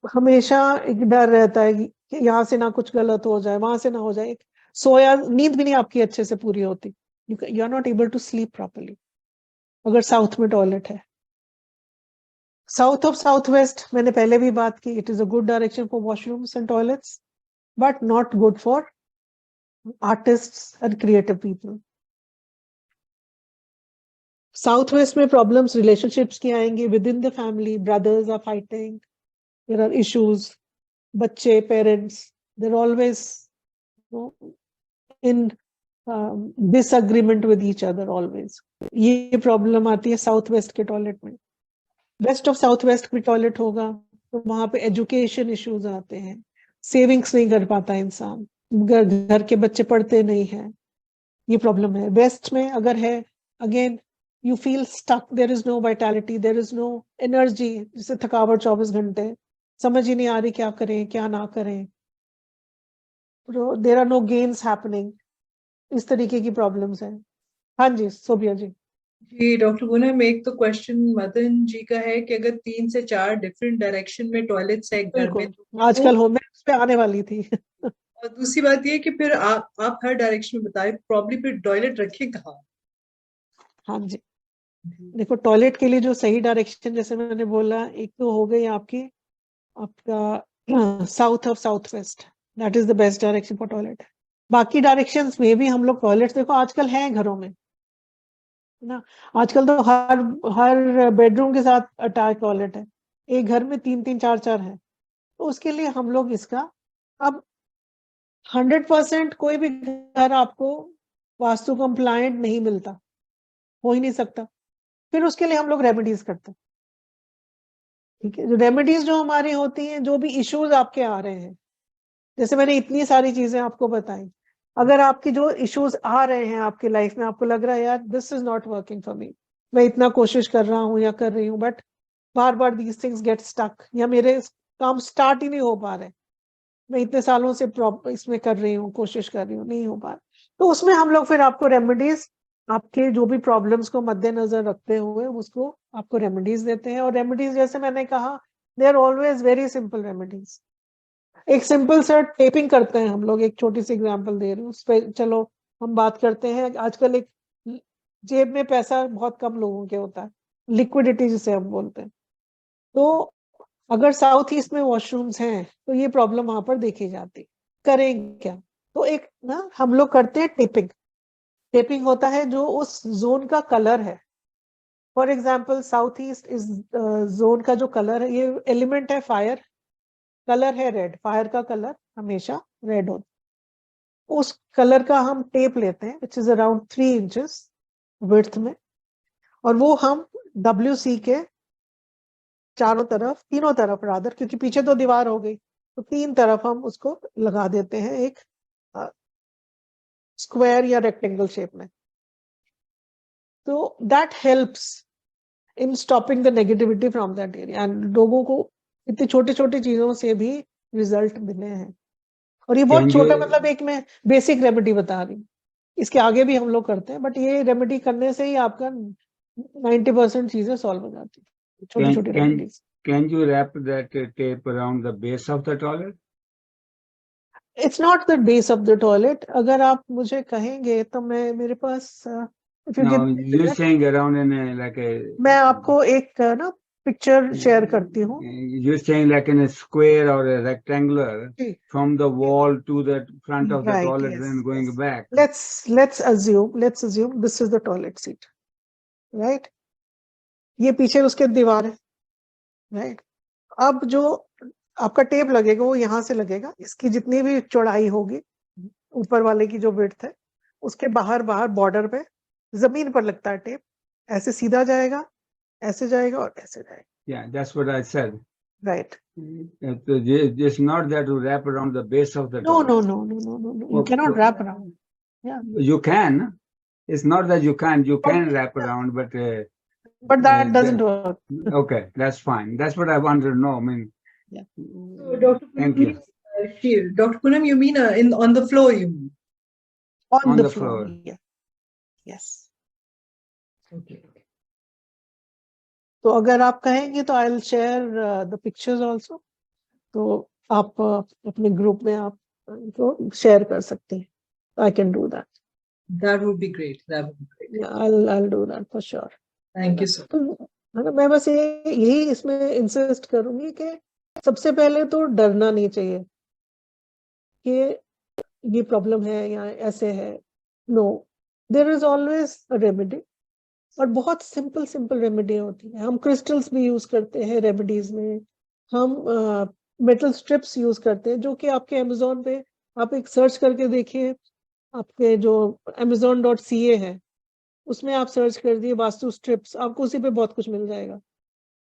हमेशा एक डर रहता है कि यहाँ से ना कुछ गलत हो जाए, वहां से ना हो जाए, सोया नींद भी नहीं आपकी अच्छे से पूरी होती, you are not able to sleep properly अगर साउथ में टॉयलेट है। साउथ ऑफ साउथ वेस्ट, मैंने पहले भी बात की, it is a good direction for washrooms and toilets but not good for artists and creative people. South west में प्रॉब्लम्स रिलेशनशिप्स की आएंगी, within the family brothers are fighting, there are issues, बच्चे, parents, there always in disagreement with each other always. ये प्रॉब्लम आती है साउथ वेस्ट के टॉयलेट में। वेस्ट ऑफ साउथ वेस्ट में टॉयलेट होगा तो वहां पे एजुकेशन इश्यूज आते हैं, सेविंग्स नहीं कर पाता इंसान, घर के बच्चे पढ़ते नहीं हैं, ये प्रॉब्लम है। वेस्ट में अगर है, again you feel stuck, there is no vitality, there is no energy, जैसे थकावट 24 घंटे, समझ ही नहीं आ रही क्या करें क्या ना करें, there are no gains happening, इस तरीके की प्रॉब्लम्स है। हाँ जी सोबिया जी। जी डॉक्टर पूनम, एक तो क्वेश्चन मदन जी का है कि अगर 3 से 4 डिफरेंट डायरेक्शन में टॉयलेट्स है घर में, बिल्कुल, आजकल हो, मैं उस पे आने वाली थी। और दूसरी बात ये कि फिर आप हर डायरेक्शन में बताएं, प्रॉब्ली फिर टॉयलेट रखे कहाँ? हाँ जी, देखो टॉयलेट के लिए जो सही डायरेक्शन, जैसे मैंने बोला, एक तो हो गई आपका south of south waste, that is the best direction for toilet. बाकी डायरेक्शंस में भी हम लोग टॉयलेट्स, देखो आजकल हैं घरों में, है ना, आजकल तो हर बेडरूम के साथ अटैच टॉयलेट है, एक घर में 3-3 4-4 है, तो उसके लिए हम लोग इसका, अब 100% कोई भी घर आपको वास्तु कंप्लायंट नहीं मिलता, हो ही नहीं सकता, फिर उसके लिए हम लोग रेमेडीज करते हैं। ठीक है, जो रेमेडीज जो हमारी होती हैं, जो भी इश्यूज आपके आ रहे हैं, जैसे मैंने इतनी सारी चीजें आपको बताई, अगर आपकी जो इश्यूज आ रहे हैं आपकी लाइफ में, आपको लग रहा है यार this is not working for me, मैं इतना कोशिश कर रहा हूँ या कर रही हूँ बट बार बार दीज थिंग्स गेट स्टक, या मेरे काम स्टार्ट ही नहीं हो पा रहे, मैं इतने सालों से इसमें कर रही हूँ, कोशिश कर रही हूँ, नहीं हो पा रहा, तो उसमें हम लोग फिर आपको रेमेडीज, आपके जो भी प्रॉब्लम्स को मद्देनजर रखते हुए उसको आपको रेमेडीज देते हैं। और रेमेडीज जैसे मैंने कहा, they are always very simple remedies. एक सिंपल सा टेपिंग करते हैं हम लोग, एक छोटी सी एग्जांपल दे रही हूँ, उस पर चलो हम बात करते हैं। आजकल एक जेब में पैसा बहुत कम लोगों के होता है, लिक्विडिटी जिसे हम बोलते हैं, तो अगर साउथ ईस्ट में वॉशरूम्स हैं तो ये प्रॉब्लम वहां पर देखी जाती, करें क्या, तो एक ना हम लोग करते हैं टेपिंग। टेपिंग होता है जो उस जोन का कलर है, फॉर एग्जाम्पल साउथ ईस्ट इस जोन का जो कलर है, ये एलिमेंट है फायर, कलर है रेड, फायर का कलर हमेशा रेड होता है, उस कलर का हम टेप लेते हैं which is around 3 inches width में, और वो हम WC के चारों तरफ, तीनों तरफ रादर, क्योंकि पीछे तो दीवार हो गई, तो 3 तरफ हम उसको लगा देते हैं एक स्क्वायर या रेक्टेंगल शेप में, तो that helps in stopping the negativity from that area. And लोगों को इतनी छोटी छोटी चीजों से भी रिजल्ट मिले हैं, और ये बहुत छोटा, मतलब एक मैं बेसिक रेमेडी बता रही हूँ, इसके आगे भी हम लोग करते हैं, बट ये रेमेडी करने से ही आपका 90% चीजें सॉल्व हो जाती है, छोटी छोटी remedies. Can you wrap that tape around the base of the toilet? It's not the base of the toilet. अगर आप मुझे कहेंगे तो मैं, मेरे पास if you No, give me a you're minute, saying around in a, like a. मैं आपको एक ना पिक्चर शेयर करती हूँ. You're saying like in a square or a rectangular ji. from the wall to the front of the Right, toilet yes, and going yes. back. Let's assume this is the toilet seat, right? ये पीछे उसके दीवार है, right? अब जो आपका टेप लगेगा वो यहाँ से लगेगा, इसकी जितनी भी चौड़ाई होगी ऊपर वाले की जो विड्थ है, उसके बाहर बाहर बॉर्डर पे जमीन पर लगता है टेप, ऐसे सीधा जाएगा, ऐसे जाएगा और ऐसे जाएगा. Yeah, that's what I said. Right. It's not that to wrap around the base of the No, toilet. no. You cannot wrap around. Yeah. You can. It's not that you can't. You can wrap around, but. But that doesn't work. Okay, that's fine. That's what I wanted to know. I mean. Yeah. So, Dr. Thank Poonam, you. Dr. Poonam, you mean on the floor? You mean? On the floor. Yeah. Yes. Okay. तो अगर आप कहेंगे तो I'll share the pictures also. तो आप अपने ग्रुप में आप इनको शेयर कर सकते हैं. I can do that. That would be great. That would be great. Yeah, I'll do that for sure. Thank you so much. तो मैं बस यही इसमें इंसिस्ट करूंगी कि सबसे पहले तो डरना नहीं चाहिए कि ये प्रॉब्लम है या ऐसे है. No, there is always a remedy, और बहुत सिंपल रेमेडी होती है. हम क्रिस्टल्स भी यूज करते हैं रेमेडीज में, हम मेटल स्ट्रिप्स यूज करते हैं, जो कि आपके अमेज़न पे आप एक सर्च करके देखिए, आपके जो amazon.ca है उसमें आप सर्च कर दिए वास्तु स्ट्रिप्स, आपको उसी पे बहुत कुछ मिल जाएगा.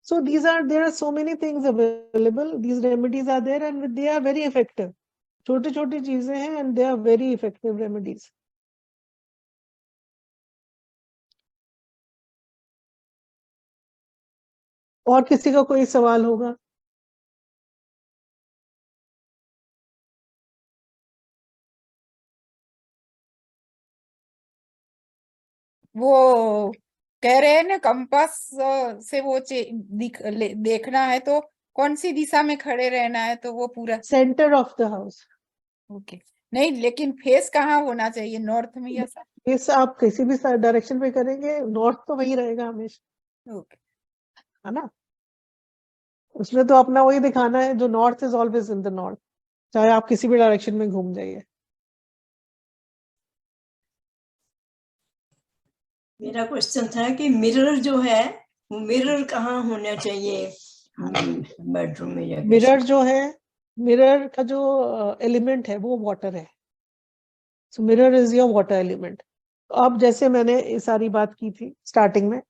So there are so many things available. These remedies are there and they are very effective. छोटी छोटी चीजें हैं and they are very effective remedies. और किसी का कोई सवाल होगा? वो कह रहे हैं ना कंपास से वो देखना है तो कौन सी दिशा में खड़े रहना है, तो वो पूरा centre of the house. Okay. नहीं, लेकिन फेस कहाँ होना चाहिए, नॉर्थ में या साउथ? फेस आप किसी भी डायरेक्शन पे करेंगे, नॉर्थ तो वही रहेगा हमेशा. ओके. है ना? उसमें तो अपना वही दिखाना है, जो north is always in the north, चाहे आप किसी भी डायरेक्शन में घूम जाइए. मेरा क्वेश्चन था कि मिरर जो है वो मिरर कहाँ होना चाहिए बेडरूम में या मिरर जो है, मिरर का जो एलिमेंट है वो वाटर है. So mirror is your water element. अब जैसे मैंने ये सारी बात की थी स्टार्टिंग में,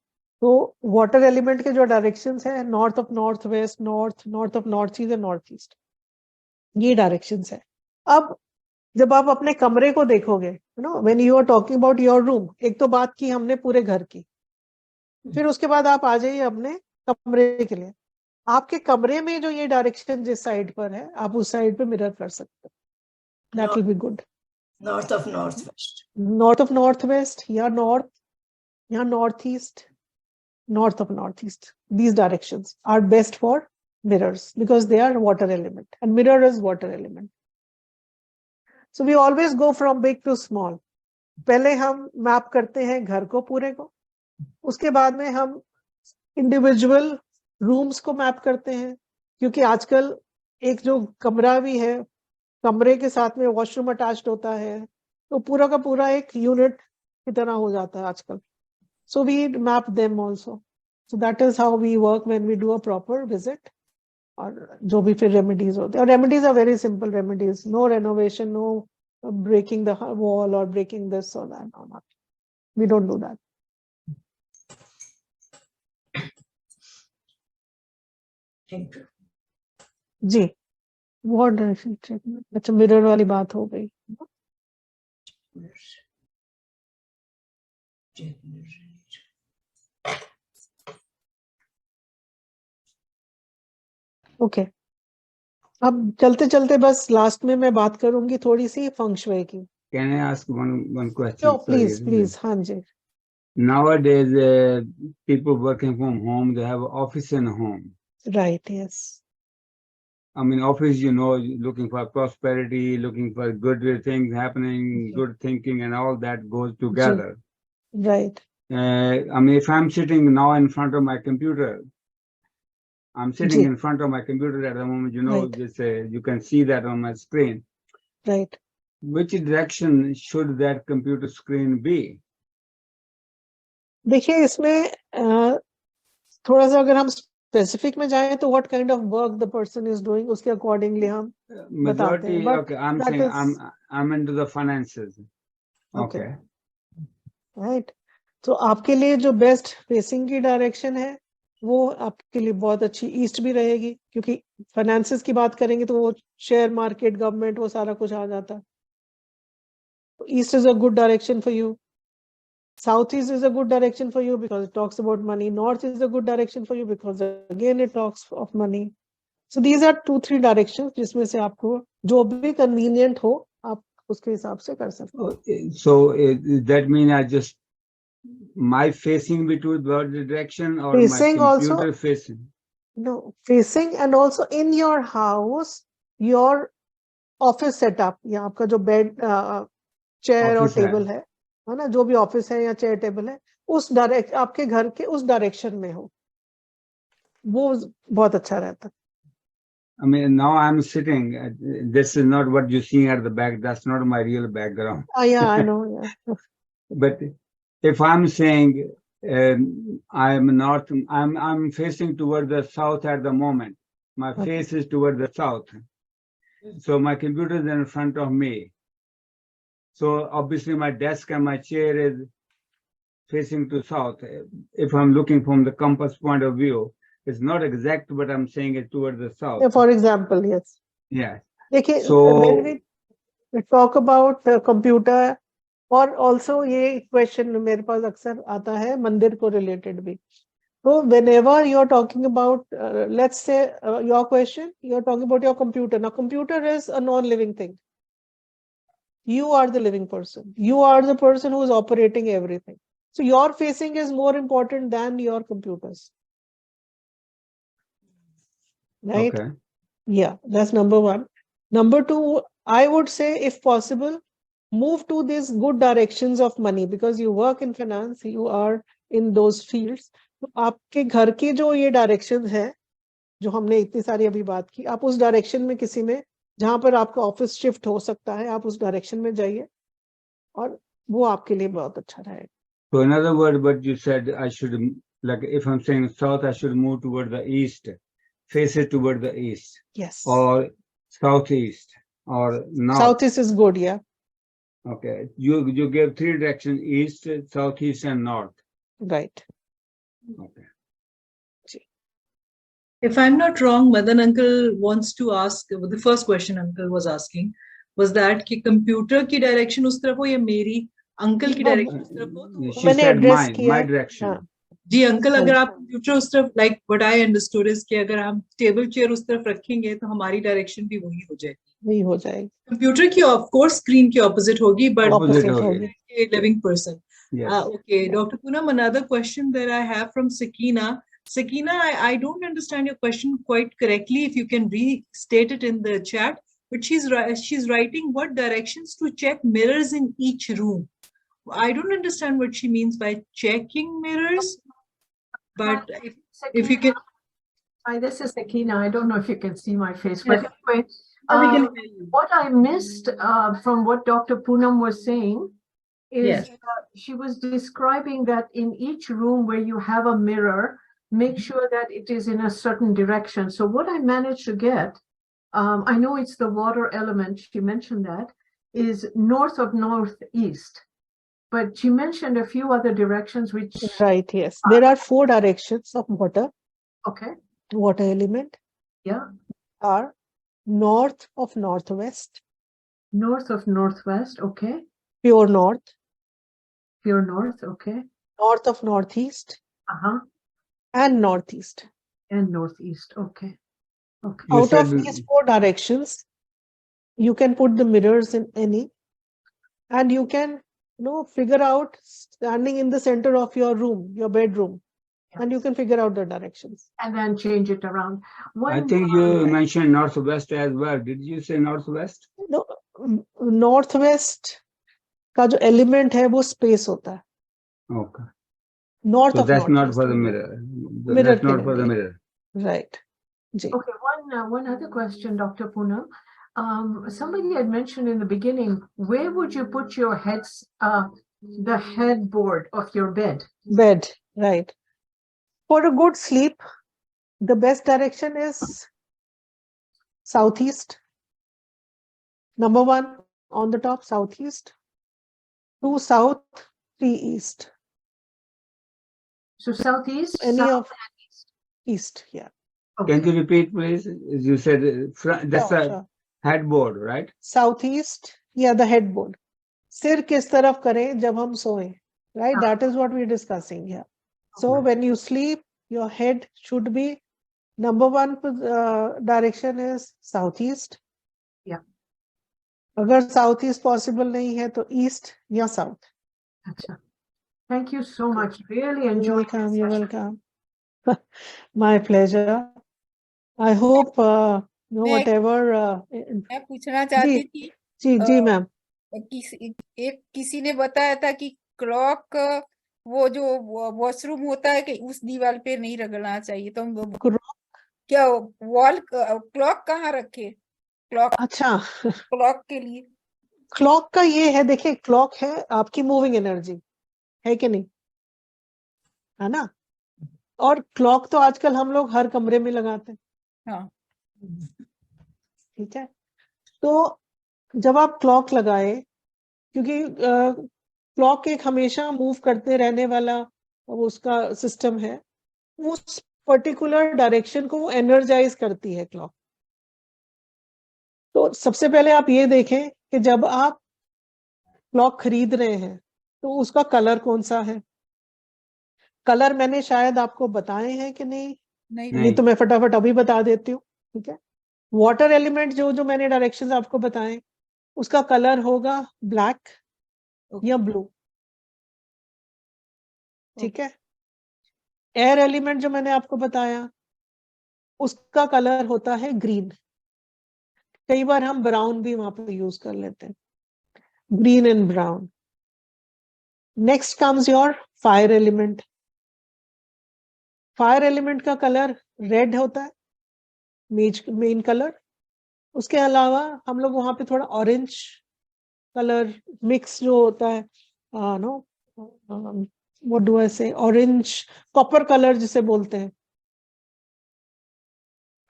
तो वाटर एलिमेंट के जो डायरेक्शंस है, north of north west, north of north east and north east, ये डायरेक्शंस है. अब जब आप अपने कमरे को देखोगे, you know, when you are talking about your room, एक तो बात की हमने पूरे घर की, फिर उसके बाद आप आ जाइए अपने कमरे के लिए. आपके कमरे में जो ये डायरेक्शन जिस साइड पर है, आप उस साइड पे मिरर कर सकते हो. That will be good. North of north west, north of north waste या नॉर्थ या north east, north of northeast. These directions are best for mirrors because they are water element and mirror is water element. So we always go from big to small. पहले हम मैप करते हैं घर को पूरे को, उसके बाद में हम इंडिविजुअल रूम्स को मैप करते हैं, क्योंकि आजकल एक जो कमरा भी है, कमरे के साथ में वॉशरूम अटैच्ड होता है, तो पूरा का पूरा एक यूनिट की तरह हो जाता है आजकल. So we map them also. So that is how we work when we do a proper visit. और जो भी फिर remedies होते हैं, और remedies are very simple remedies. No renovation, no breaking the wall or breaking this or that. No, not. We don't do that. Thank you. जी, what direction check? अच्छा, मिरर वाली बात हो गई. ओके अब चलते चलते बस लास्ट में मैं बात करूंगी थोड़ी सी फंग शुई की. Can I ask one question? तो प्लीज Sorry. प्लीज. हाँ जी. Nowadays, people working from home, they have office in home. Right. Yes. I mean, office, looking for prosperity, looking for good things happening, good thinking, and all that goes together. Right. I mean, if I'm sitting now in front of my computer, I'm sitting Ji. in front of my computer at the moment, Right. just, you can see that on my screen. Right. Which direction should that computer screen be? देखिए इसमें थोड़ा सा अगर हम स्पेसिफिक में जाएं तो what kind of work the person is doing उसके अकॉर्डिंगली हम बताते हैं. Majority, But okay, I'm that saying is I'm into the finances. okay. Okay. Right. तो आपके लिए जो बेस्ट फेसिंग की डायरेक्शन है वो आपके लिए बहुत अच्छी ईस्ट भी रहेगी, क्योंकि फाइनेंसेस की बात करेंगे तो वो शेयर मार्केट, गवर्नमेंट, वो सारा कुछ आ जाता है. East is a good direction for you. Southeast is a good direction for you because it talks about money. North is a good direction for you because again it talks of money. So these are 2-3 directions जिसमें से आपको जो भी convenient हो आप उसके हिसाब से कर सकते हो. So that means my facing between the direction or Facing my also- computer facing? No, facing and also in your house, your office setup या आपका जो बेड चेयर और Office है. टेबल है ना, जो भी ऑफिस है या चेयर टेबल है उस डायरेक्ट आपके घर के उस डायरेक्शन में हो, वो बहुत अच्छा रहता है. I mean, now I'm sitting. This is not what you see at the back. That's not my real background. Yeah, I know. Yeah. But if I'm saying I'm facing toward the south at the moment. My Okay. face is toward the south. So my computer is in front of me. So obviously my desk and my chair is facing to south. If I'm looking from the compass point of view, it's not exact, but I'm saying it toward the south. Yeah, for example, yes. Yeah. देखिए So when we talk about computer और also ये question मेरे पास अक्सर आता है मंदिर को related भी. So whenever you're talking about let's say your question, you're talking about your computer. Now computer is a non-living thing. You are the living person. You are the person who is operating everything. So your facing is more important than your computers. Right? okay. Yeah, that's number one. Number two, I would say, if possible, move to these good directions of money because you work in finance, you are in those fields. तो आपके घर की जो ये डायरेक्शन है, जो हमने इतनी सारी अभी बात की, आप उस डायरेक्शन में किसी में जहां पर आपका ऑफिस शिफ्ट हो सकता है, आप उस डायरेक्शन में जाइए और वो आपके लिए बहुत अच्छा रहेगा. So in other words, what you said, I should, like if I'm saying south, I should move toward the east, face it toward the east. Yes. Or southeast or north. Southeast is good, yeah. Okay. You gave 3 directions: east, southeast, and north. Right. Okay. If I'm not wrong, Madan uncle wants to ask, the first question uncle was asking was that कि computer की direction उस तरफ हो या मेरी uncle की direction उस तरफ हो. तो She मैंने said address my किया. direction. हाँ. जी अंकल, अगर आप कंप्यूटर उस तरफ, like what I understood is कि अगर हम टेबल चेयर उस तरफ रखेंगे तो हमारी डायरेक्शन भी वही हो जाएगी. वही हो जाएगी. कंप्यूटर की ऑफ कोर्स स्क्रीन की ऑपोजिट होगी, बट Opposite होगी. Living person. Yes. Okay, Dr. Poonam, another question that I have from Sakina. Sakina, I don't understand your question quite correctly. If you can restate it in the chat, but she's writing what directions to check mirrors in each room. I don't understand what she means by checking mirrors, but if you can. Hi, this is Sakina. I don't know if you can see my face, Yes. but anyway, We can hear you. what I missed from what Dr. Poonam was saying is Yes. she was describing that in each room where you have a mirror, make sure that it is in a certain direction. So what I managed to get, I know it's the water element, she mentioned that, is north of northeast. But she mentioned a few other directions which... Right, yes. There are 4 directions of water. Okay. Water element. Yeah. Are north of northwest. North of northwest, okay. Pure north. Pure north, okay. North of northeast. Uh-huh. And northeast. And northeast, okay. Okay. You Out of said these 4 directions, you can put the mirrors in any, and you can, figure out standing in the center of your room, your bedroom, and you can figure out the directions. And then change it around. I One think more- you mentioned northwest as well. Did you say northwest? No, northwest का जो element है वो space होता है. Okay. North So of that's not northwest. for the mirror. Mirror That's के not लिए for the नहीं. mirror. Right. Ji. Okay, one other question, Dr. Poonam. Somebody had mentioned in the beginning, where would you put your the headboard of your bed? Bed, right. For a good sleep, the best direction is southeast. Number 1 on the top, southeast. 2 south, 3 east. So southeast, Any south, of east, yeah. Can you repeat, please? As you said, that's Sure, a sure. headboard, right? Southeast, yeah, the headboard. सिर किस तरफ करें जब हम सोएं, right? That is what we're discussing here. So when you sleep, your head should be, number 1 direction is southeast. Yeah. अगर southeast possible नहीं है तो east या south. Achha. Thank you so much. Really You're enjoyed welcome. this You're session. welcome. My pleasure. I hope whatever. मैं पूछना चाहती थी जी मैम. किसी ने बताया था कि क्लॉक वो जो वॉशरूम होता है कि उस दीवार पे नहीं रगड़ना चाहिए, तो क्या वॉल क्लॉक कहाँ रखे? क्लॉक, अच्छा, क्लॉक के लिए क्लॉक का ये है, देखिए क्लॉक है आपकी मूविंग एनर्जी, है कि नहीं, है ना? और क्लॉक तो आजकल हम लोग हर कमरे में लगाते हैं. हाँ. ठीक है, तो जब आप क्लॉक लगाए, क्योंकि क्लॉक एक हमेशा मूव करते रहने वाला उसका सिस्टम है, उस पर्टिकुलर डायरेक्शन को वो एनर्जाइज करती है क्लॉक. तो सबसे पहले आप ये देखें कि जब आप क्लॉक खरीद रहे हैं तो उसका कलर कौन सा है. कलर मैंने शायद आपको बताए हैं कि नहीं तो मैं फटाफट अभी बता देती हूँ. ठीक है, वाटर एलिमेंट जो मैंने डायरेक्शंस आपको बताए, उसका कलर होगा ब्लैक या ब्लू. ठीक है, एयर एलिमेंट जो मैंने आपको बताया, उसका कलर होता है ग्रीन. कई बार हम ब्राउन भी वहां पर यूज कर लेते हैं, green and brown. Next comes your fire element. Fire element का कलर रेड होता है, मेन कलर. उसके अलावा हम लोग वहां पे थोड़ा ऑरेंज कलर मिक्स जो होता है, व्हाट डू आई से, ऑरेंज कॉपर कलर जिसे बोलते हैं,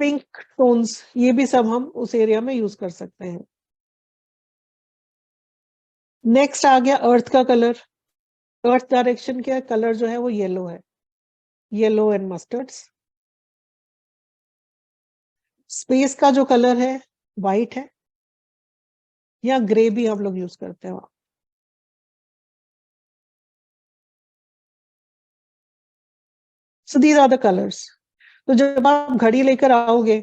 पिंक टोन्स, ये भी सब हम उस एरिया में यूज कर सकते हैं. नेक्स्ट आ गया अर्थ का कलर. अर्थ डायरेक्शन का कलर जो है वो येलो है, येलो एंड मस्टर्ड्स. स्पेस का जो कलर है वाइट है, या ग्रे भी हम लोग यूज करते हैं. So these are the colors. तो जब आप घड़ी लेकर आओगे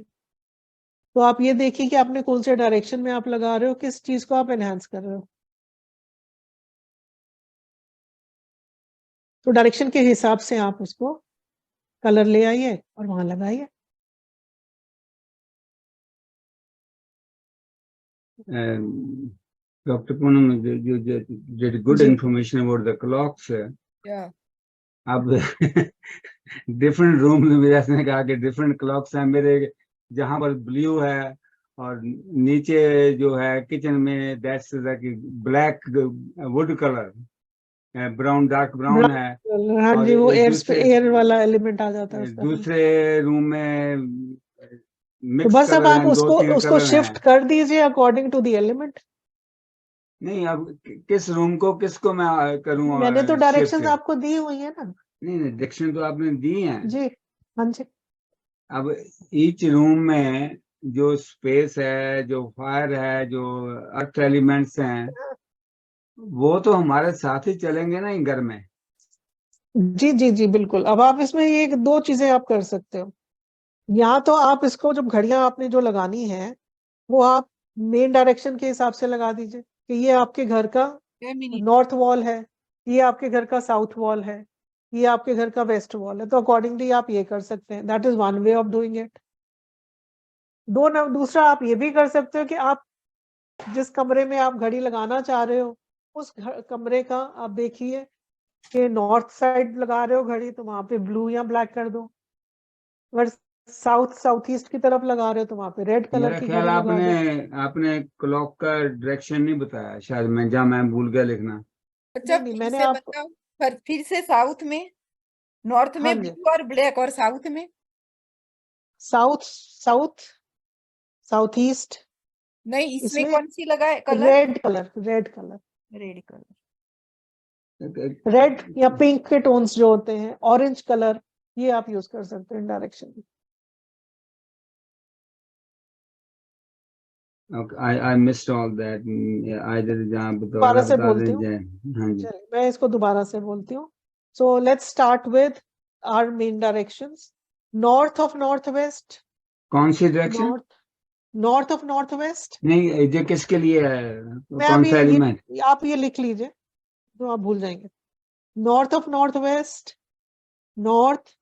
तो आप ये देखिए कि आपने कौन से डायरेक्शन में आप लगा रहे हो, किस चीज को आप एनहांस कर रहे हो. तो डायरेक्शन के हिसाब से आप उसको कलर ले आइए और वहां लगाइए. Dr. Poonam, you did good information about the clocks. Yeah. अब डिफरेंट रूम में जैसे कहा कि डिफरेंट क्लॉक्स हैं. मेरे जहां पर ब्लू है और नीचे जो है किचन में that's black wood colour, brown dark brown है. हाँ जी, वो एयर वाला एलिमेंट आ जाता है. दूसरे रूम में तो बस अब आप उसको शिफ्ट कर दीजिए अकॉर्डिंग टू द एलिमेंट. नहीं, अब किस रूम को किसको मैं करूँ? मैंने तो डायरेक्शंस आपको दी हुई है ना. नहीं, डायरेक्शन तो आपने दी हैं जी. हाँ जी. अब ईच रूम में जो स्पेस है, जो फायर है, जो अर्थ एलिमेंट्स हैं, वो तो हमारे साथ ही चलेंगे ना घर में. जी जी जी बिल्कुल. अब आप इसमें ये 2 चीजें आप कर सकते हो. यहाँ तो आप इसको, जब घड़ियां आपने जो लगानी है वो आप मेन डायरेक्शन के हिसाब से लगा दीजिए कि ये आपके घर का नॉर्थ वॉल है, ये आपके घर का साउथ वॉल है, ये आपके घर का वेस्ट वॉल है, तो अकॉर्डिंगली आप ये कर सकते हैं। That is one way of doing it. दूसरा आप ये भी कर सकते हो कि आप जिस कमरे में आप घड़ी लगाना चाह रहे हो उस कमरे का आप देखिए कि नॉर्थ साइड लगा रहे हो घड़ी तो वहां पे ब्लू या ब्लैक कर दो, अगर साउथ ईस्ट की तरफ लगा रहे हो तो वहां पे रेड कलर मेरा की ख्याल घड़ी लगा दो। आपने क्लॉक का डायरेक्शन नहीं बताया शायद, मैं भूल गया लिखना। अच्छा नहीं, फिर मैंने से आपको, बताओ, फिर से साउथ में, नॉर्थ हाँ में जी, ब्लू और ब्लैक, और साउथ में साउथ ईस्ट, नहीं, इसमें इसमें कौन सी लगा है colour? Red colour, red colour. Red या पिंक के टोन्स जो होते हैं, ऑरेंज कलर, ये आप यूज कर सकते हैं डायरेक्शन में। Okay, I missed all that. Either जहाँ दोबारा दोबारा से बता बोलती दें हूँ, जाए। हाँ जी। चलिए मैं इसको दोबारा से बोलती हूँ। So let's start with our main directions. North of north west, कौन सी direction? North of north west. नहीं, ये किसके लिए है? मैं कौन अभी सा एलिमेंट? आप ये लिख लीजिए तो आप भूल जाएंगे। North of north west, north,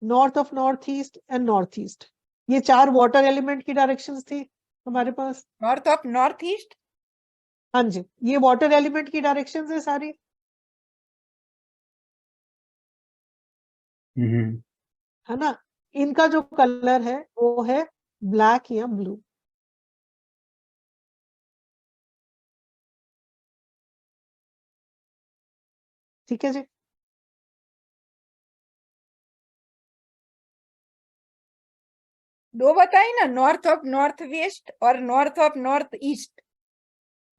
north of north east and north east, ये 4 वाटर एलिमेंट की डायरेक्शंस थी हमारे पास। नॉर्थ ऑफ नॉर्थ ईस्ट, हाँ जी, ये वाटर एलिमेंट की डायरेक्शंस है सारी, है ना। इनका जो कलर है वो है ब्लैक या ब्लू। ठीक है जी। दो बताई ना, नॉर्थ ऑफ नॉर्थ वेस्ट और नॉर्थ ऑफ नॉर्थ ईस्ट।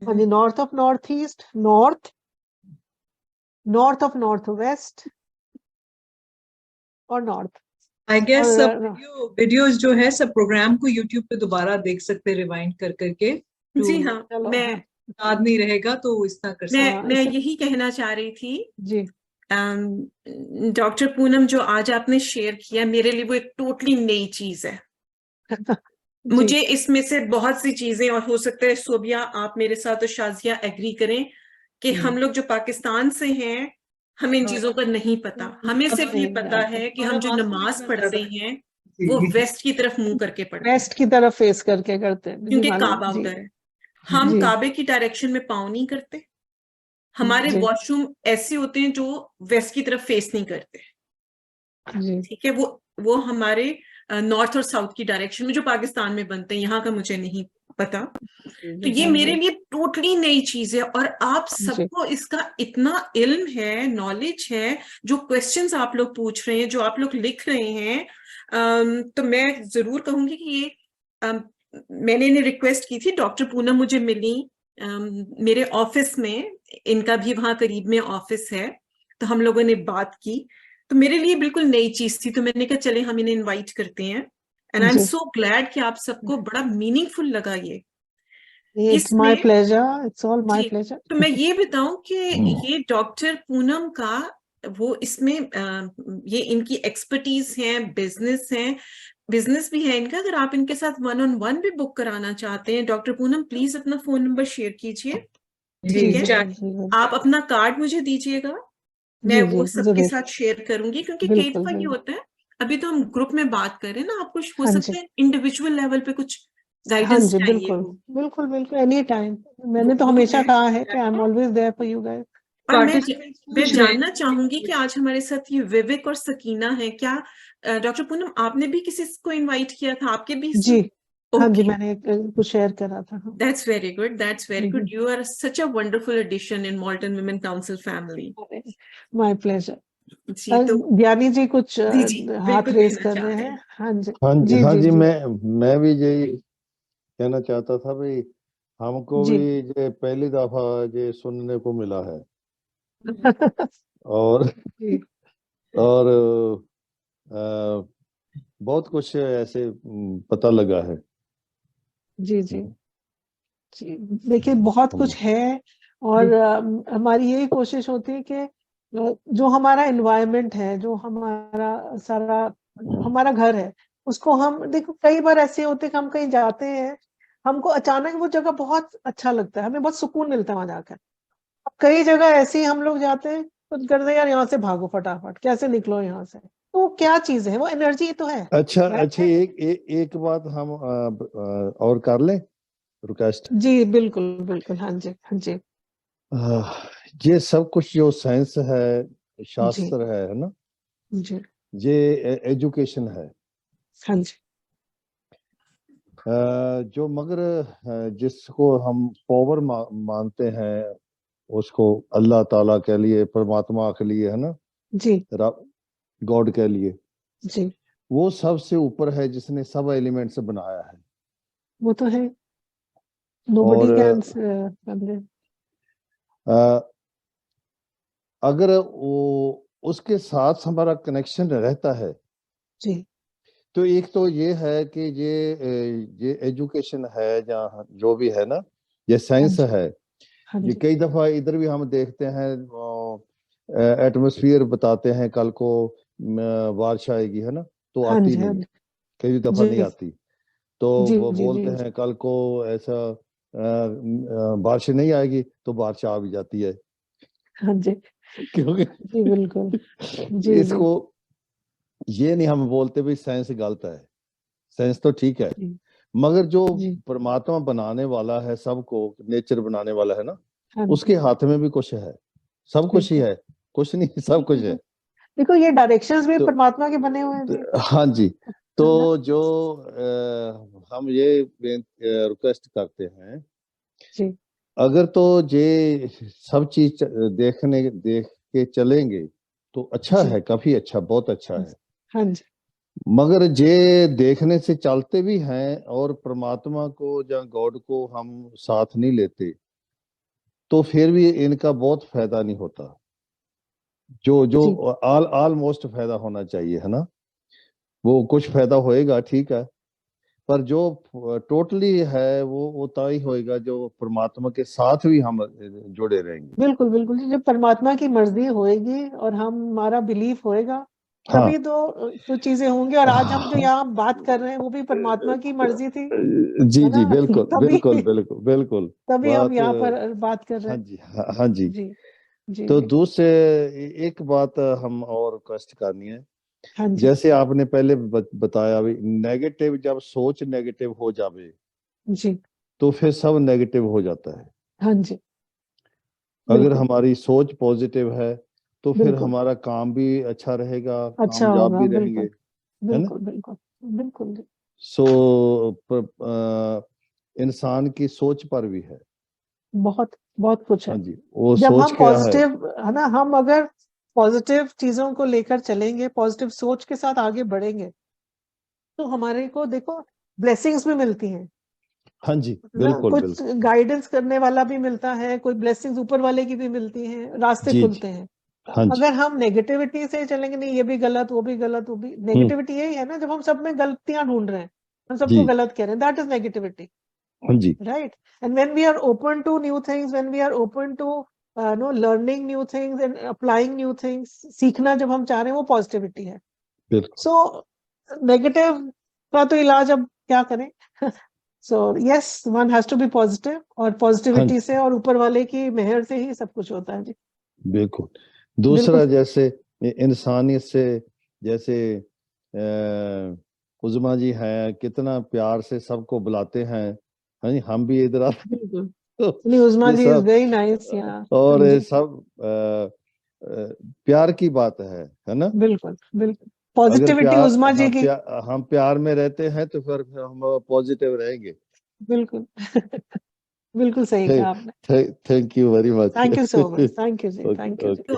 हाँ जी, north of north east, north, north of north west और नॉर्थ। आई गेस और सब वीडियोस जो है सब प्रोग्राम को यूट्यूब पे दोबारा देख सकते हैं रिवाइंड कर करके। जी हाँ, चलो, मैं हाँ, याद नहीं रहेगा तो इस तरह कर सकते हैं। मैं यही कहना चाह रही थी जी। डॉक्टर पूनम, जो आज आपने शेयर किया मेरे लिए वो एक टोटली नई चीज है। मुझे इसमें से बहुत सी चीजें, और हो सकता है सोबिया आप मेरे साथ और शाजिया एग्री करें कि हम लोग जो पाकिस्तान से हैं हमें इन चीजों का नहीं पता। हमें सिर्फ ये पता है कि हम जो नमाज पढ़ते हैं वो वेस्ट की तरफ मुंह करके पढ़ते हैं, वेस्ट की तरफ फेस करके करते हैं, क्योंकि मालूम, काबा जी। उधर है। हम जी। काबे की डायरेक्शन में पाँव नहीं करते। हमारे जी। वॉशरूम ऐसे होते हैं जो वेस्ट की तरफ फेस नहीं करते। जी। ठीक है, वो हमारे नॉर्थ और साउथ की डायरेक्शन में जो पाकिस्तान में बनते हैं, यहाँ का मुझे नहीं पता। तो ये मेरे लिए टोटली नई चीज है, और आप सबको इसका इतना इल्म है, नॉलेज है। जो क्वेश्चंस आप लोग पूछ रहे हैं, जो आप लोग लिख रहे हैं, तो मैं जरूर कहूंगी कि ये मैंने इन्हें रिक्वेस्ट की थी, डॉक्टर पूनम मुझे मिली मेरे ऑफिस में, इनका भी वहां करीब में ऑफिस है, तो हम लोगों ने बात की। तो मेरे लिए बिल्कुल नई चीज थी, तो मैंने कहा चले हम इन्हें इनवाइट करते हैं। And I am so glad कि आप सबको बड़ा मीनिंगफुल लगा ये। It's my pleasure. It's all my pleasure. तो मैं ये बताऊं कि ये डॉक्टर पूनम का वो इसमें ये इनकी एक्सपर्टीज है, बिजनेस भी है इनका। अगर आप इनके साथ 1-on-1 भी बुक कराना चाहते हैं, डॉक्टर पूनम प्लीज अपना फोन नंबर शेयर कीजिए। ठीक है, आप अपना कार्ड मुझे दीजिएगा, मैं वो सबके साथ शेयर करूंगी। क्योंकि कई दफा ये होता है, अभी तो हम ग्रुप में बात कर रहे हैं ना, आपको हो सकता है इंडिविजुअल लेवल पे कुछ गाइडेंस चाहिए। बिल्कुल बिल्कुल बिल्कुल, एनी टाइम। मैंने तो हमेशा कहा है कि I am always there for you guys. और मैं जानना चाहूंगी कि आज हमारे साथ ये विवेक और सकीना है। क्या डॉक्टर पूनम आपने भी किसी को इनवाइट किया था? आपके भी? जी हाँ जी, मैंने कुछ शेयर करा था। That's very good. That's very good. You are such a wonderful addition in Malton Women Council family. My pleasure. जी, तो ज्ञानी जी कुछ हाथ रेस कर रहे हैं। हाँ जी, हाँ जी, मैं भी यही कहना चाहता था भाई, हमको भी ये पहली दफा ये सुनने को मिला है। और बहुत कुछ ऐसे पता लगा है। जी देखिए बहुत कुछ है, और हमारी यही कोशिश होती है कि जो हमारा एनवायरनमेंट है, जो हमारा सारा हमारा घर है, उसको हम देखो, कई बार ऐसे होते कि हम कहीं जाते हैं, हमको अचानक वो जगह बहुत अच्छा लगता है, हमें बहुत सुकून मिलता है वहां जाकर। कई जगह ऐसी हम लोग जाते हैं तो करते हैं यार यहाँ से भागो फटाफट, कैसे निकलो यहाँ से। तो वो क्या चीज है, वो एनर्जी तो है। अच्छा right? अच्छा, एक बात हम और कर लें रिक्वेस्ट। जी बिल्कुल बिल्कुल, हाँ जी हाँ जी ये सब कुछ जो साइंस है, जी शास्त्र है ना, जी ये एजुकेशन है। हाँ जी जो मगर जिसको हम पावर मानते हैं, उसको अल्लाह ताला के लिए, परमात्मा के लिए, है ना, जी गॉड के लिए, जी, वो सबसे ऊपर है जिसने सब एलिमेंट्स बनाया है। वो तो है, नोबडी और कैन। अगर वो उसके साथ हमारा कनेक्शन रहता है, जी तो एक तो ये है कि ये एजुकेशन है, जहाँ जो भी है ना, ये हाँ साइंस जी है। हाँ ये जी कई दफा इधर भी हम देखते हैं, एटमॉस्फेयर बताते हैं कल को बारिश आएगी, है ना, तो हाँ आती जी हाँ नहीं, जी कई दफा नहीं जी आती। तो जी वो जी बोलते जी हैं कल को ऐसा बारिश नहीं आएगी, तो बारिश आ भी जाती है। हाँ जी क्योंकि जी बिल्कुल, जी जी इसको ये नहीं हम बोलते भी साइंस गलत है, साइंस तो ठीक है, जी मगर जो जी परमात्मा बनाने वाला है, सबको नेचर बनाने वाला है ना, हाँ उसके जी हाथ में भी कुछ है, सब कुछ ही बिल्कुल है, कुछ नहीं सब कुछ है। देखो, ये डायरेक्शंस भी तो परमात्मा के बने हुए हैं जी, हाँ जी, तो है ना। जो हम ये रिक्वेस्ट करते हैं, जी अगर तो ये सब चीज देख के चलेंगे तो अच्छा जी है, काफी अच्छा, बहुत अच्छा है। हाँ जी मगर ये देखने से चलते भी हैं और परमात्मा को या गॉड को हम साथ नहीं लेते, तो फिर भी इनका बहुत फायदा नहीं होता, जो जो जी ऑलमोस्ट फायदा होना चाहिए, है ना। वो कुछ फायदा होएगा, ठीक है, पर जो टोटली है वो तभी होएगा जो परमात्मा के साथ भी हम जुड़े रहेंगे। बिल्कुल बिल्कुल जी, जब परमात्मा की मर्जी होएगी और हमारा बिलीफ होएगा, हाँ तभी तो चीजें होंगी। और आज हम जो यहाँ बात कर रहे हैं वो भी परमात्मा की मर्जी थी, जी है जी, ना। बिल्कुल तभी बिल्कुल बिल्कुल बिल्कुल। तभी हम बात यहाँ पर बात कर रहे हाँ हैं। जी, हाँ जी। जी जी तो जी दूसरे एक बात हम और रिक्वेस्ट करनी है, हाँ जी जैसे आपने पहले बताया भी, नेगेटिव जब सोच नेगेटिव हो जावे जी तो फिर सब नेगेटिव हो जाता है। हाँ जी अगर बिल्कुल हमारी सोच पॉजिटिव है तो फिर बिल्कुल, हमारा काम भी अच्छा रहेगा, अच्छा कामयाब होगा, भी रहेंगे, बिल्कुल है ना। बिल्कुल बिल्कुल बिल्कुल जी। सो इंसान की सोच पर भी है। बहुत बहुत कुछ हाँ है। जी, वो जब सोच हम क्या है। पॉजिटिव, है ना, हम अगर पॉजिटिव चीजों को लेकर चलेंगे, पॉजिटिव सोच के साथ आगे बढ़ेंगे, तो हमारे को देखो ब्लेसिंग्स भी मिलती हैं, हाँ जी, है ना। बिल्कुल कुछ बिल्कुल। गाइडेंस करने वाला भी मिलता है, कोई ब्लेसिंग्स ऊपर वाले की भी मिलती हैं, रास्ते जी जी, खुलते हैं। हाँ जी। अगर हम नेगेटिविटी से चलेंगे, नहीं ये भी गलत, वो भी गलत, वो भी, हम्म, नेगेटिविटी यही है ना, जब हम सब में गलतियां ढूंढ रहे हैं, हम सबको जी, गलत कह रहे हैं, दैट इज नेगेटिविटी, हाँ जी, right? And when we are open to new things, when we are open to no learning new things and applying new things, सीखना जब हम चाह रहे हैं, वो पॉजिटिविटी है। बिल्कुल। सो नेगेटिव का तो इलाज अब क्या करें। So yes, one has to be positive, और हाँ पॉजिटिविटी जी, से और ऊपर वाले की मेहर से ही सब कुछ होता है जी। बिल्कुल। बिल्कुल दूसरा, जैसे इंसानियत से, जैसे उज़मा जी हैं, कितना प्यार से सबको बुलाते हैं, हाँ जी, हम भी इधर आते बिल्कुल, हैं, चलिए, तो उज़मा ये जी इज सब वेरी नाइस, या और हाँ ये जी, सब प्यार की बात है ना। बिल्कुल बिल्कुल, अगर पॉजिटिविटी प्यार, उज़मा जी की, हम प्यार में रहते हैं तो फिर हम पॉजिटिव रहेंगे। बिल्कुल। बिल्कुल सही कहा आपने। Thank you very much. Thank you so much, thank you जी, ओके थैंक यू जी। तो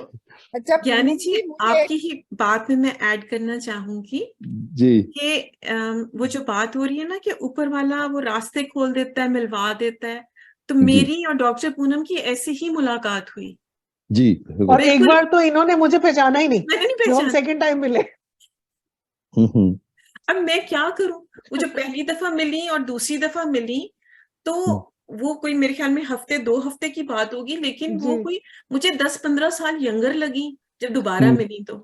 अच्छा ज्ञानी पूनम जी, जी, मुझे आपकी ही बात में मैं ऐड करना चाहूंगी जी कि वो जो बात हो रही है ना कि ऊपर वाला वो रास्ते खोल देता है, मिलवा देता है, तो जी मेरी और डॉक्टर पूनम की ऐसी ही मुलाकात हुई। जी, और एक बिल्कुल, बार तो इन्होंने मुझे पहचाना ही नहीं, मैंने नहीं जब हम पहचाना। सेकंड टाइम मिले। हम्म, अब मैं क्या करूं, वो जो पहली दफा मिली और दूसरी दफा मिली, तो वो कोई मेरे ख्याल में हफ्ते 2 हफ्ते की बात होगी, लेकिन वो जी कोई मुझे 10-15 साल यंगर लगी। जब दोबारा मिली तो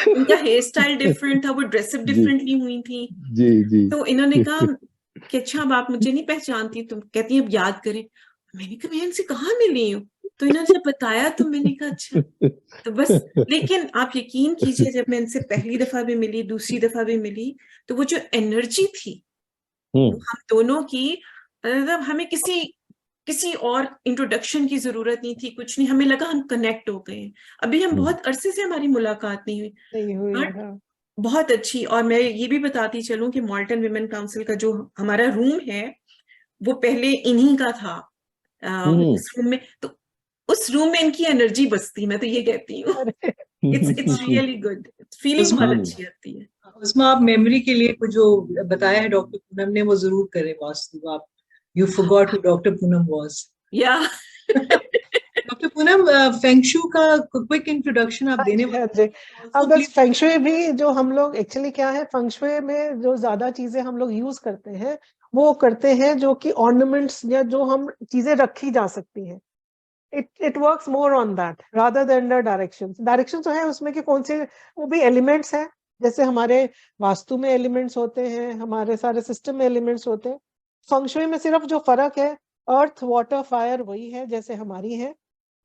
उनका हेयर स्टाइल डिफरेंट था, वो ड्रेसअप डिफरेंटली हुई थी। जी तो इन्होंने कहा कि अच्छा अब आप मुझे नहीं पहचानती, तुम कहती हैं अब याद करें। मैंने कहा मैं इनसे कहाँ मिली हूँ, तो इन्होंने जब बताया तो मैंने कहा अच्छा। तो बस, लेकिन आप यकीन कीजिए जब मैं इनसे पहली दफा भी मिली, दूसरी दफा भी मिली, तो वो जो एनर्जी थी वो हम दोनों की, मतलब हमें किसी और इंट्रोडक्शन की जरूरत नहीं थी, कुछ नहीं, हमें लगा हम कनेक्ट हो गए। अभी हम बहुत अरसे से हमारी मुलाकात नहीं हुई, नहीं हुई, बट हाँ। बहुत अच्छी। और मैं ये भी बताती चलूं कि मॉल्टन विमेन काउंसिल का जो हमारा रूम है वो पहले इन्हीं का था। उस रूम में, तो उस रूम में इनकी एनर्जी बसती, मैं तो ये कहती हूँ। इट्स रियली गुड, फीलिंग बहुत अच्छी आती है। उसमें आप मेमोरी के लिए कुछ जो बताया है डॉक्टर पूनम ने वो जरूर करें वास्तु। आप you forgot who doctor Poonam was. या डॉक्टर पूनम, फेंगशू का क्विक इंट्रोडक्शन आप देने हाँ जी। अब बस फेंगशुई भी जो हम लोग एक्चुअली क्या है, फेंगशुई में जो ज्यादा चीजें हम लोग यूज करते हैं वो करते हैं जो कि ऑर्नामेंट्स या जो हम चीजें रखी जा सकती हैं। It works more on that rather than the directions. Directions जो है उसमें के कौन से, वो भी एलिमेंट्स हैं, जैसे हमारे वास्तु में एलिमेंट्स होते हैं, हमारे सारे सिस्टम में एलिमेंट्स होते हैं। फेंगशुई में सिर्फ जो फर्क है, अर्थ वाटर फायर वही है जैसे हमारी है,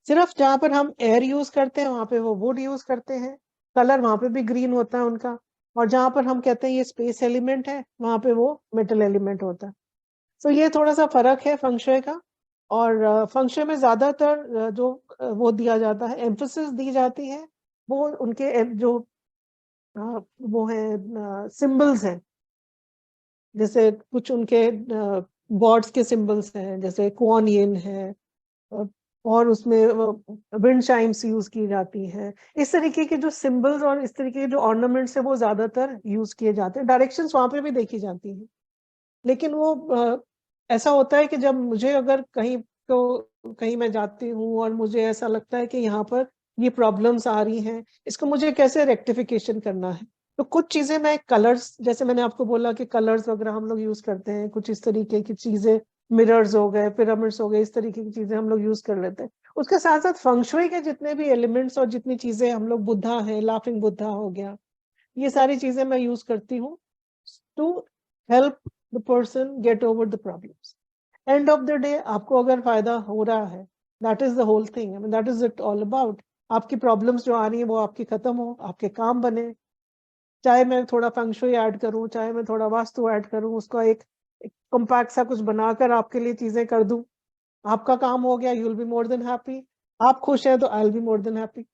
सिर्फ जहां पर हम एयर यूज करते हैं वहां पे वो वुड यूज करते हैं, कलर वहां पे भी ग्रीन होता है उनका, और जहां पर हम कहते हैं ये स्पेस एलिमेंट है वहां पे वो मेटल एलिमेंट होता है। तो ये थोड़ा सा फर्क है फेंगशुई का। और फेंगशुई में ज्यादातर जो वो दिया जाता है, एम्फोसिस दी जाती है, वो उनके जो वो है सिंबल्स हैं, जैसे कुछ उनके गॉड्स के सिंबल्स हैं, जैसे कुआन यिन है, और उसमें विंड चाइम्स यूज की जाती हैं। इस तरीके के जो सिंबल्स और इस तरीके के जो ऑर्नामेंट्स है वो ज्यादातर यूज किए जाते हैं। डायरेक्शंस वहां पे भी देखी जाती हैं, लेकिन वो ऐसा होता है कि जब मुझे अगर कहीं मैं जाती हूँ और मुझे ऐसा लगता है कि यहाँ पर ये प्रॉब्लम्स आ रही हैं, इसको मुझे कैसे रेक्टिफिकेशन करना है, तो कुछ चीजें मैं कलर्स, जैसे मैंने आपको बोला कि कलर्स वगैरह हम लोग यूज करते हैं, कुछ इस तरीके की चीजें, मिरर्स हो गए, पिरामिड्स हो गए, इस तरीके की चीजें हम लोग यूज कर लेते हैं। उसके साथ साथ फेंगशुई के जितने भी एलिमेंट्स और जितनी चीजें हम लोग, बुद्धा है, लाफिंग बुद्धा हो गया, ये सारी चीजें मैं यूज करती हूँ to help the person get over the problems. End of the day आपको अगर फायदा हो रहा है, that is the whole thing, I mean that is it all about. आपकी प्रॉब्लम्स जो आ रही है वो आपकी खत्म हो, आपके काम बने, चाहे मैं थोड़ा फेंगशुई ऐड करूं, चाहे मैं थोड़ा वास्तु ऐड करूं, उसका एक कॉम्पैक्ट सा कुछ बनाकर आपके लिए चीजें कर दूं, आपका काम हो गया, you will be more than happy. आप खुश हैं तो I will be more than happy.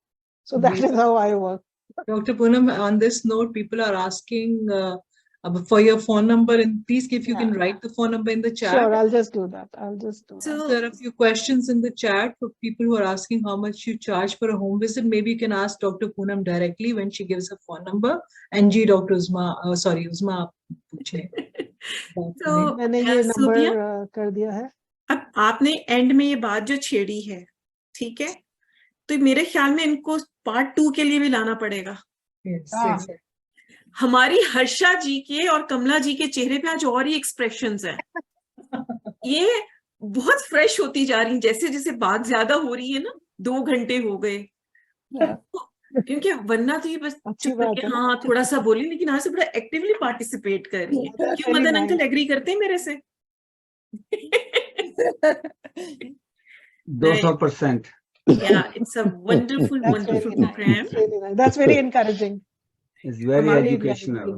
So that is how I work. Dr. Poonam, on this note, people are asking for your phone number, and please, if you can write the phone number in the chat. Sure, I'll just do that. So there are a few questions in the chat for people who are asking how much you charge for a home visit. Maybe you can ask Dr. Poonam directly when she gives her phone number. And जी, Dr. Uzma, Uzma, आप पूछें। तो मैंने ये नंबर कर दिया है। अब आपने एंड में ये बात जो छेड़ी है, ठीक है, तो मेरे ख्याल में इनको पार्ट 2 के लिए भी लाना पड़ेगा। Yes. हमारी हर्षा जी के और कमला जी के चेहरे पे आज और ही एक्सप्रेशंस हैं। ये बहुत फ्रेश होती जा रही, जैसे जैसे बात ज्यादा हो रही है ना, 2 घंटे हो गए। क्योंकि वरना तो ये बस चुप करके हाँ थोड़ा सा बोली, लेकिन आज से बड़ा एक्टिवली पार्टिसिपेट कर रही है। क्यों मदन अंकल एग्री करते हैं मेरे से? 200%. Yeah, it's a wonderful program. That's very encouraging. It's very educational.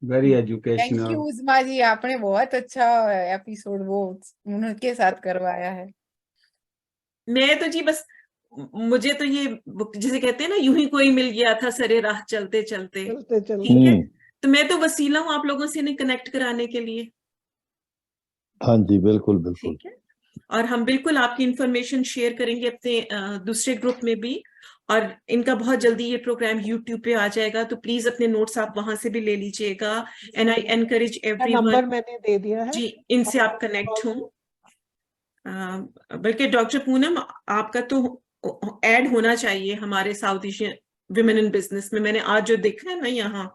Very educational. Thank you उस्मा जी, आपने बहुत अच्छा एपिसोड वो उनके साथ करवाया है। मैं तो जी बस, मुझे तो ये जैसे कहते हैं ना, यूं ही कोई मिल गया था सरे राह चलते चलते, ठीक है, तो मैं तो वसीला हूँ आप लोगों से इन्हें कनेक्ट कराने के लिए। हाँ जी, बिल्कुल बिल्कुल। ठीक है, और हम बिल्कुल आपकी इंफॉर्मेशन शेयर करेंगे अपने दूसरे ग्रुप में भी, और इनका बहुत जल्दी ये प्रोग्राम YouTube पे आ जाएगा, तो प्लीज अपने नोट्स आप वहां से भी ले लीजिएगा। And I encourage everyone, number मैंने दे दिया है जी, इनसे आप कनेक्ट हों। बल्कि डॉक्टर पूनम आपका तो ऐड होना चाहिए हमारे south Asian women in business में। मैंने आज जो देखा है ना यहाँ,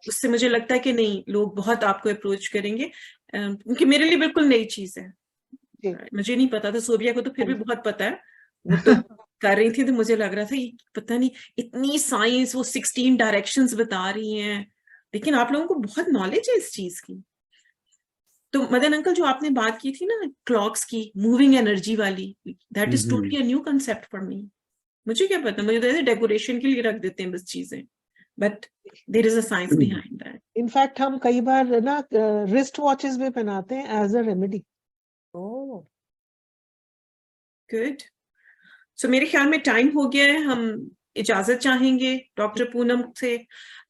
उससे मुझे लगता है कि नहीं, लोग बहुत आपको अप्रोच करेंगे, क्योंकि मेरे लिए बिल्कुल नई चीज है, मुझे नहीं पता था, सोबिया को तो फिर भी बहुत पता है, वो तो कर रही थी तो मुझे लग रहा था ये पता नहीं इतनी साइंस, वो 16 डायरेक्शंस बता रही हैं, लेकिन आप लोगों को बहुत नॉलेज है इस चीज की। तो मदन अंकल जो आपने बात की थी ना क्लॉक्स की, मूविंग एनर्जी वाली, that is totally a new concept for me. मुझे क्या पता, मुझे तो ऐसे डेकोरेशन के लिए रख देते हैं बस चीजें, but there is a science behind that. In fact हम कई बार ना रिस्ट वॉचेस भी पहनाते हैं as a remedy. Oh good. So मेरे ख्याल में टाइम हो गया है, हम इजाजत चाहेंगे डॉक्टर पूनम से।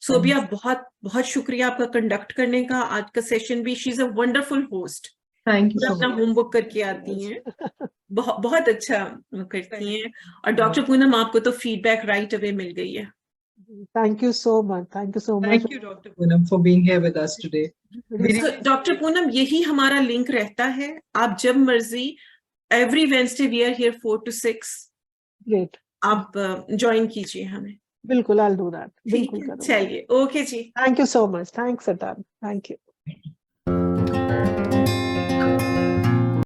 सोबिया बहुत बहुत शुक्रिया आपका कंडक्ट करने का, आज का सेशन भी। She is a wonderful host, thank you सो अपना मच। होमवर्क करके आती हैं, बहुत अच्छा करती हैं। और डॉक्टर पूनम आपको तो फीडबैक राइट अवे मिल गई है। Thank you so much. Thank you so much. Thank you, Dr. Poonam, for being here with us today. Doctor Poonam यही हमारा लिंक रहता है, आप जब मर्जी, every Wednesday we are here 4 to 6। Great. आप ज्वाइन कीजिए हमें। बिल्कुल, I'll do that. ठीक बिल्कुल है, करूँगी। चलिए, ओके जी। Thank you so much. Thanks, Atan. Thank you.